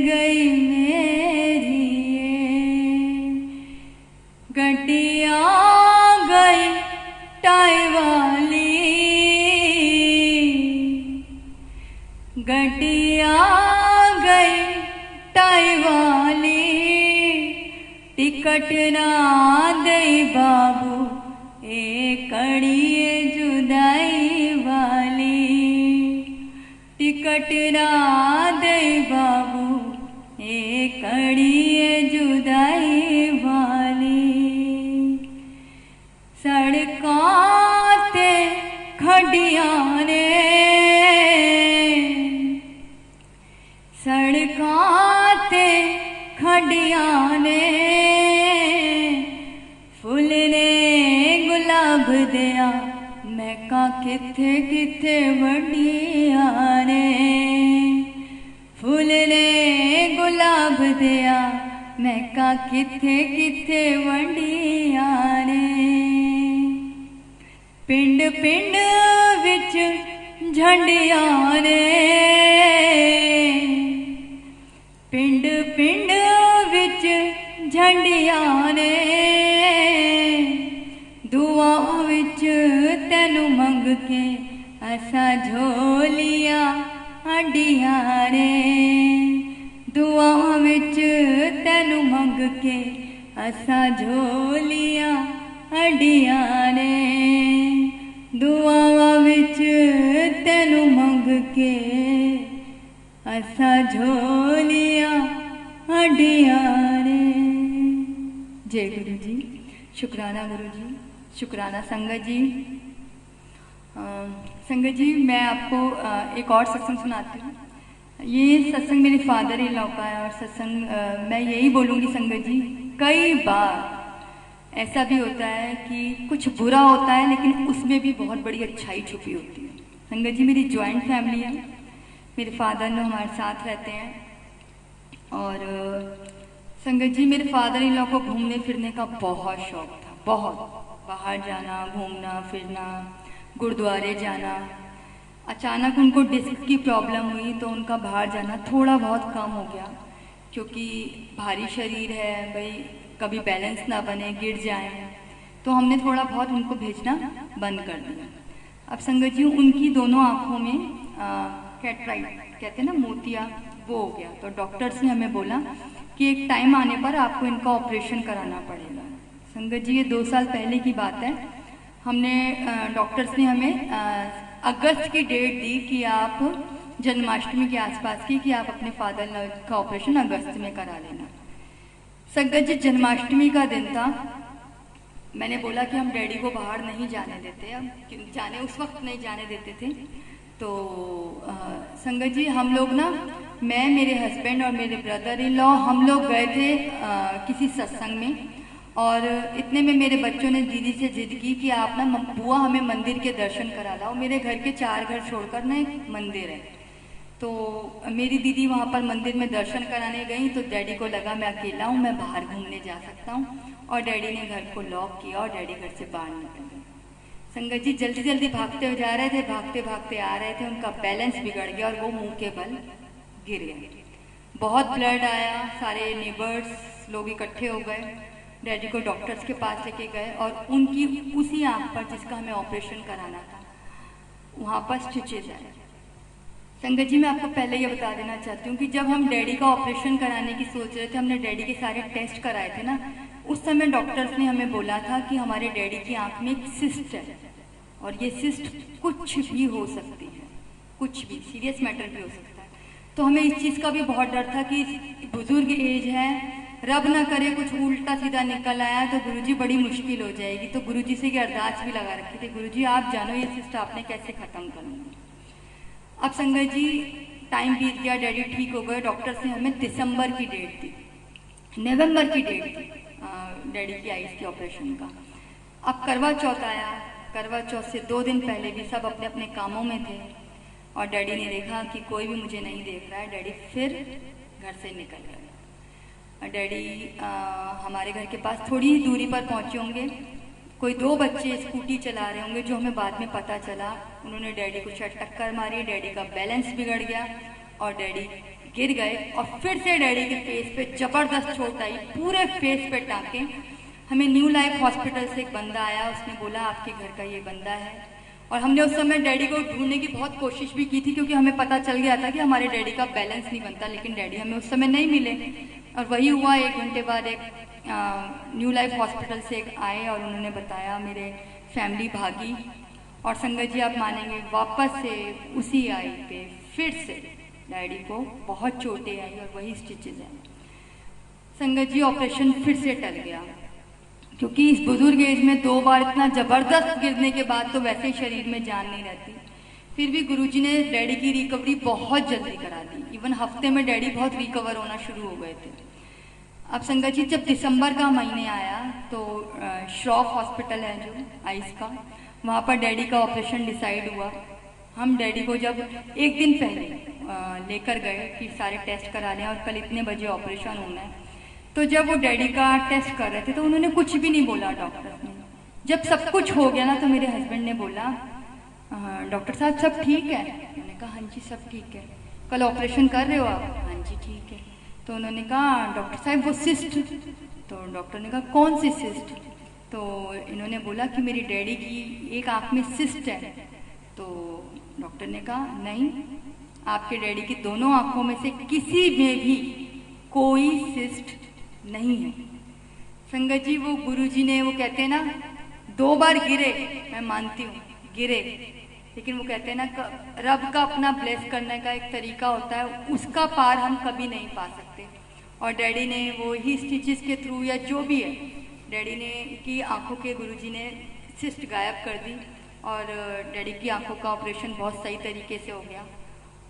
गई मेरी, गड्डी आ गई टाई वाली, गड्डी आ गई टाई वाली, टिकट ना दई बाबू ए कड़िए जुदाई वाली, कटरा दे बाबू ए कड़िए जुदाई वाली, सड़कां ते खड्डियां ने, सड़कां ते खड्डियां ने, फुल ने गुलाब दिया महका किथे किथे वड्डियां ने, फुल ने गुलाब दिया महका किथे किथे वड्डियां ने, पिंड पिंड विच झंडियां ने, पिंड पिंड विच झंडियां ने, दुआ विच तैनू मंग के असा झोलियां हड्डियां ने, दुआ विच तैनू मंग के असा झोलियां हड्डियां ने, दुआ विच तैनू मंग के असा झोलियां हड्डियां ने। जय गुरु जी। शुक्राना गुरु जी, शुक्राना संगत जी। संगत जी, मैं आपको एक और सत्संग सुनाती हूँ। ये सत्संग मेरे फादर इन लॉ का है और सत्संग मैं यही बोलूँगी संगत जी, कई बार ऐसा भी होता है कि कुछ बुरा होता है लेकिन उसमें भी बहुत बड़ी अच्छाई छुपी होती है। संगत जी, मेरी जॉइंट फैमिली है, मेरे फादर ने हमारे साथ रहते हैं और संगत जी मेरे फादर इन लॉ को घूमने फिरने का बहुत शौक था, बहुत बाहर जाना, घूमना फिरना, गुरुद्वारे जाना। अचानक उनको डिस्क की प्रॉब्लम हुई तो उनका बाहर जाना थोड़ा बहुत कम हो गया, क्योंकि भारी शरीर है भाई, कभी बैलेंस ना बने, गिर जाएं, तो हमने थोड़ा बहुत उनको भेजना बंद कर दिया। अब संगत जी उनकी दोनों आँखों में कैटराइट कहते हैं ना, मोतिया, वो हो गया। तो डॉक्टर्स ने हमें बोला कि एक टाइम आने पर आपको इनका ऑपरेशन कराना पड़ेगा। संगत जी ये 2 साल पहले की बात है। हमने डॉक्टर्स ने हमें अगस्त की डेट दी कि आप जन्माष्टमी के आसपास की, कि आप अपने फादर का ऑपरेशन अगस्त में करा लेना। संगत जी जन्माष्टमी का दिन था। मैंने बोला कि हम डैडी को बाहर नहीं जाने देते, अब जाने उस वक्त नहीं जाने देते थे। तो संगत जी हम लोग ना, मैं, मेरे हस्बैंड और मेरे ब्रदर इन लॉ, हम लोग गए थे किसी सत्संग में, और इतने में मेरे बच्चों ने दीदी से जिद की कि आप ना बुआ हमें मंदिर के दर्शन करा लाओ। मेरे घर के 4 घर छोड़कर ना एक मंदिर है, तो मेरी दीदी वहाँ पर मंदिर में दर्शन कराने गई। तो डैडी को लगा मैं अकेला हूँ, मैं बाहर घूमने जा सकता हूँ, और डैडी ने घर को लॉक किया और डैडी घर से बाहर निकल गए। संगत जी जल्दी जल्दी भागते हुए जा रहे थे, भागते भागते आ रहे थे, उनका बैलेंस बिगड़ गया और वो मुंह के बल गिर गए। बहुत ब्लड आया, सारे नेबर्स लोग इकट्ठे हो गए, डैडी को डॉक्टर्स के पास लेके गए और उनकी उसी आँख पर जिसका हमें ऑपरेशन कराना था वहाँ पर स्टिचेज आए। संगत जी मैं आपको पहले ये बता देना चाहती हूँ कि जब हम डैडी का ऑपरेशन कराने की सोच रहे थे, हमने डैडी के सारे टेस्ट कराए थे ना, उस समय डॉक्टर्स ने हमें बोला था कि हमारे डैडी की आंख में एक सिस्ट है और ये सिस्ट कुछ भी हो सकती है, कुछ भी सीरियस मैटर भी हो सकता है। तो हमें इस चीज़ का भी बहुत डर था कि बुजुर्ग एज है, रब ना करे कुछ उल्टा सीधा निकल आया तो गुरुजी बड़ी मुश्किल हो जाएगी। तो गुरुजी से ये अरदास भी लगा रखी थी, गुरुजी आप जानो ये सिस्ट आपने कैसे ख़त्म करना। अब संगत जी टाइम बीत गया, डैडी ठीक हो गए, डॉक्टर्स ने हमें दिसंबर की डेट दी, नवंबर की डेट दी डैडी की आईज के ऑपरेशन का। अब करवा चौथ आया, करवा चौथ से 2 दिन पहले भी सब अपने अपने कामों में थे और डैडी ने देखा कि कोई भी मुझे नहीं देख रहा है, डैडी फिर घर से निकल गए। डैडी हमारे घर के पास थोड़ी ही दूरी पर पहुंचे होंगे, कोई 2 बच्चे स्कूटी चला रहे होंगे, जो हमें बाद में पता चला उन्होंने डैडी को शायद टक्कर मारी, डैडी का बैलेंस बिगड़ गया और डैडी गिर गए और फिर से डैडी के फेस पे जबरदस्त चोट आई, पूरे फेस पे टाँके। हमें न्यू लाइफ हॉस्पिटल से एक बंदा आया, उसने बोला आपके घर का ये बंदा है, और हमने उस समय डैडी को ढूंढने की बहुत कोशिश भी की थी, क्योंकि हमें पता चल गया था कि हमारे डैडी का बैलेंस नहीं बनता, लेकिन डैडी हमें उस समय नहीं मिले। और वही हुआ, 1 घंटे बाद एक न्यू लाइफ हॉस्पिटल से एक आए और उन्होंने बताया, मेरे फैमिली भागी और संगत जी आप मानेंगे वापस से उसी आई पे फिर से डैडी को बहुत चोटें आई और वही स्टिचेज हैं। संगत जी ऑपरेशन फिर से टल गया, क्योंकि इस बुजुर्ग एज में 2 बार इतना ज़बरदस्त गिरने के बाद तो वैसे ही शरीर में जान नहीं रहती। फिर भी गुरुजी ने डैडी की रिकवरी बहुत जल्दी करा दी। इवन हफ्ते में डैडी बहुत रिकवर होना शुरू हो गए थे। अब संगत जी जब दिसंबर का महीने आया तो श्रॉफ हॉस्पिटल है जो आइस का, वहाँ पर डैडी का ऑपरेशन डिसाइड हुआ। हम डैडी को जब एक दिन पहले लेकर गए कि सारे टेस्ट करा लें और कल इतने बजे ऑपरेशन होना है, तो जब वो डैडी का टेस्ट कर रहे थे तो उन्होंने कुछ भी नहीं बोला डॉक्टर ने। जब सब कुछ हो गया ना तो मेरे हस्बैंड ने बोला डॉक्टर साहब सब ठीक है? मैंने कहा हाँ जी सब ठीक है। कल ऑपरेशन कर रहे हो आप? हाँ जी ठीक है। तो उन्होंने कहा डॉक्टर साहब वो सिस्ट, तो डॉक्टर ने कहा कौन सी सिस्ट? तो इन्होंने बोला कि मेरी डैडी की एक आँख में सिस्ट है। तो डॉक्टर ने कहा नहीं, आपके डैडी की दोनों आँखों में से किसी में भी कोई सिस्ट नहीं है। संगत जी वो गुरुजी ने, वो कहते हैं ना 2 बार गिरे, मैं मानती हूँ गिरे, लेकिन वो कहते हैं ना रब का अपना ब्लेस करने का एक तरीका होता है, उसका पार हम कभी नहीं पा सकते। और डैडी ने वो ही स्टिचेस के थ्रू या जो भी है, डैडी ने की आंखों के गुरुजी ने सिस्ट गायब कर दी और डैडी की आंखों का ऑपरेशन बहुत सही तरीके से हो गया।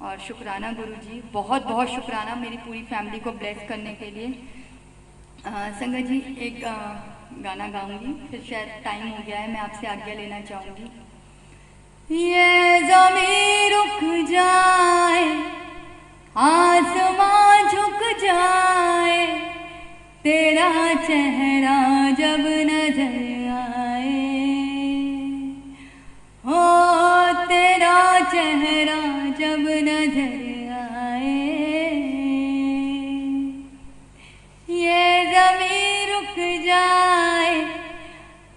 और शुक्राना गुरुजी, बहुत बहुत शुक्राना मेरी पूरी फैमिली को ब्लेस करने के लिए। संगत जी एक गाना गाऊंगी, फिर शायद टाइम हो गया है, मैं आपसे आज्ञा लेना चाहूँगी। ये ज़मीं रुक जाए, आसमां झुक जाए, तेरा चेहरा जब नजर आए, हो तेरा चेहरा जब नजर आए, ये ज़मीं रुक जाए,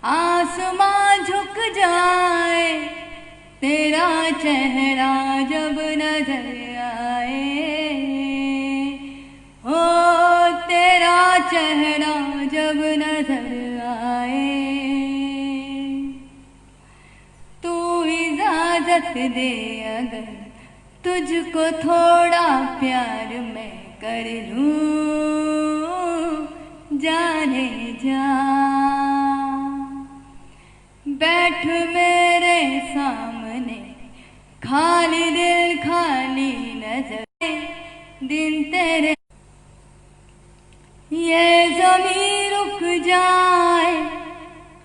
आसमां झुक जाए, तेरा चेहरा जब नजर आए, हो तेरा चेहरा जब नजर आए, तू इजाजत दे अगर तुझको थोड़ा प्यार मैं कर लूं, जाने जा बैठ मेरे सामने, खाली दिल खाली नजर, दिन तेरे, ये ज़मीं रुक जाए,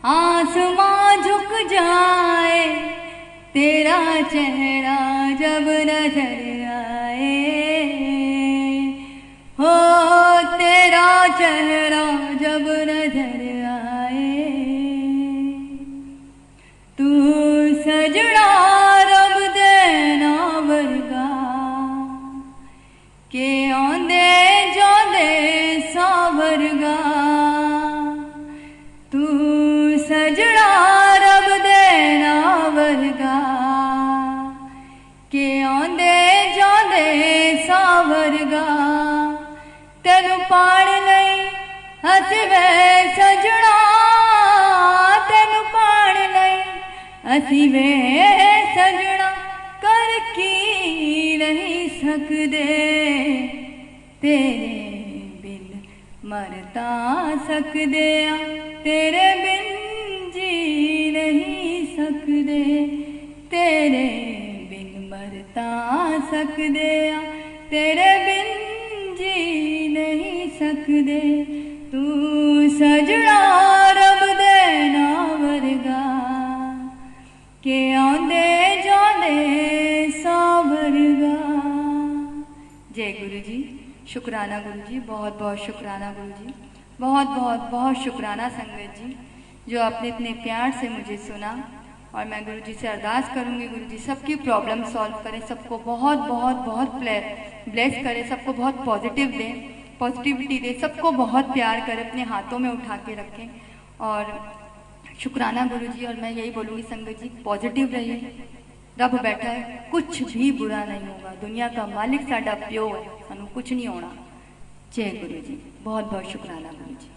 आसमां झुक जाए, तेरा चेहरा जब नजर आए, हो तेरा चेहरा जब नजर आए, तू सजना रब देना वर्गा के आंदे जांदे सावरगा, तू सजना रब देना वर्गा के आंदे जांदे सावरगा, तेनू पाण लई हसवे सजना, तेनू पाण लई असी वे सजना, कर की नहीं सकदे, तेरे बिन मरता सकदे, तेरे बिन जी नहीं सकदे, तेरे बिन मरता सकदे, तेरे बिन जी नहीं सकदे, तू सजना रब देना वर्गा के आंदे जांदे सावरगा। जय गुरु जी, शुक्राना गुरु जी, बहुत बहुत शुक्राना गुरु जी, बहुत बहुत बहुत शुक्राना संगत जी जो आपने इतने प्यार से मुझे सुना। और मैं गुरु जी से अरदास करूंगी गुरु जी सबकी प्रॉब्लम सॉल्व करें, सबको बहुत बहुत बहुत ब्लेस करें, सबको बहुत पॉजिटिव दें, पॉजिटिविटी दें, सबको बहुत प्यार करें, अपने हाथों में उठा के रखें। और शुक्राना गुरु जी। और मैं यही बोलूँगी संगत जी, पॉजिटिव रहिए, रब बैठा है, कुछ भी बुरा नहीं होगा, दुनिया का मालिक साडा प्यो है, सानू कुछ नहीं होना। जय गुरु जी, बहुत बहुत शुक्राना गुरु जी।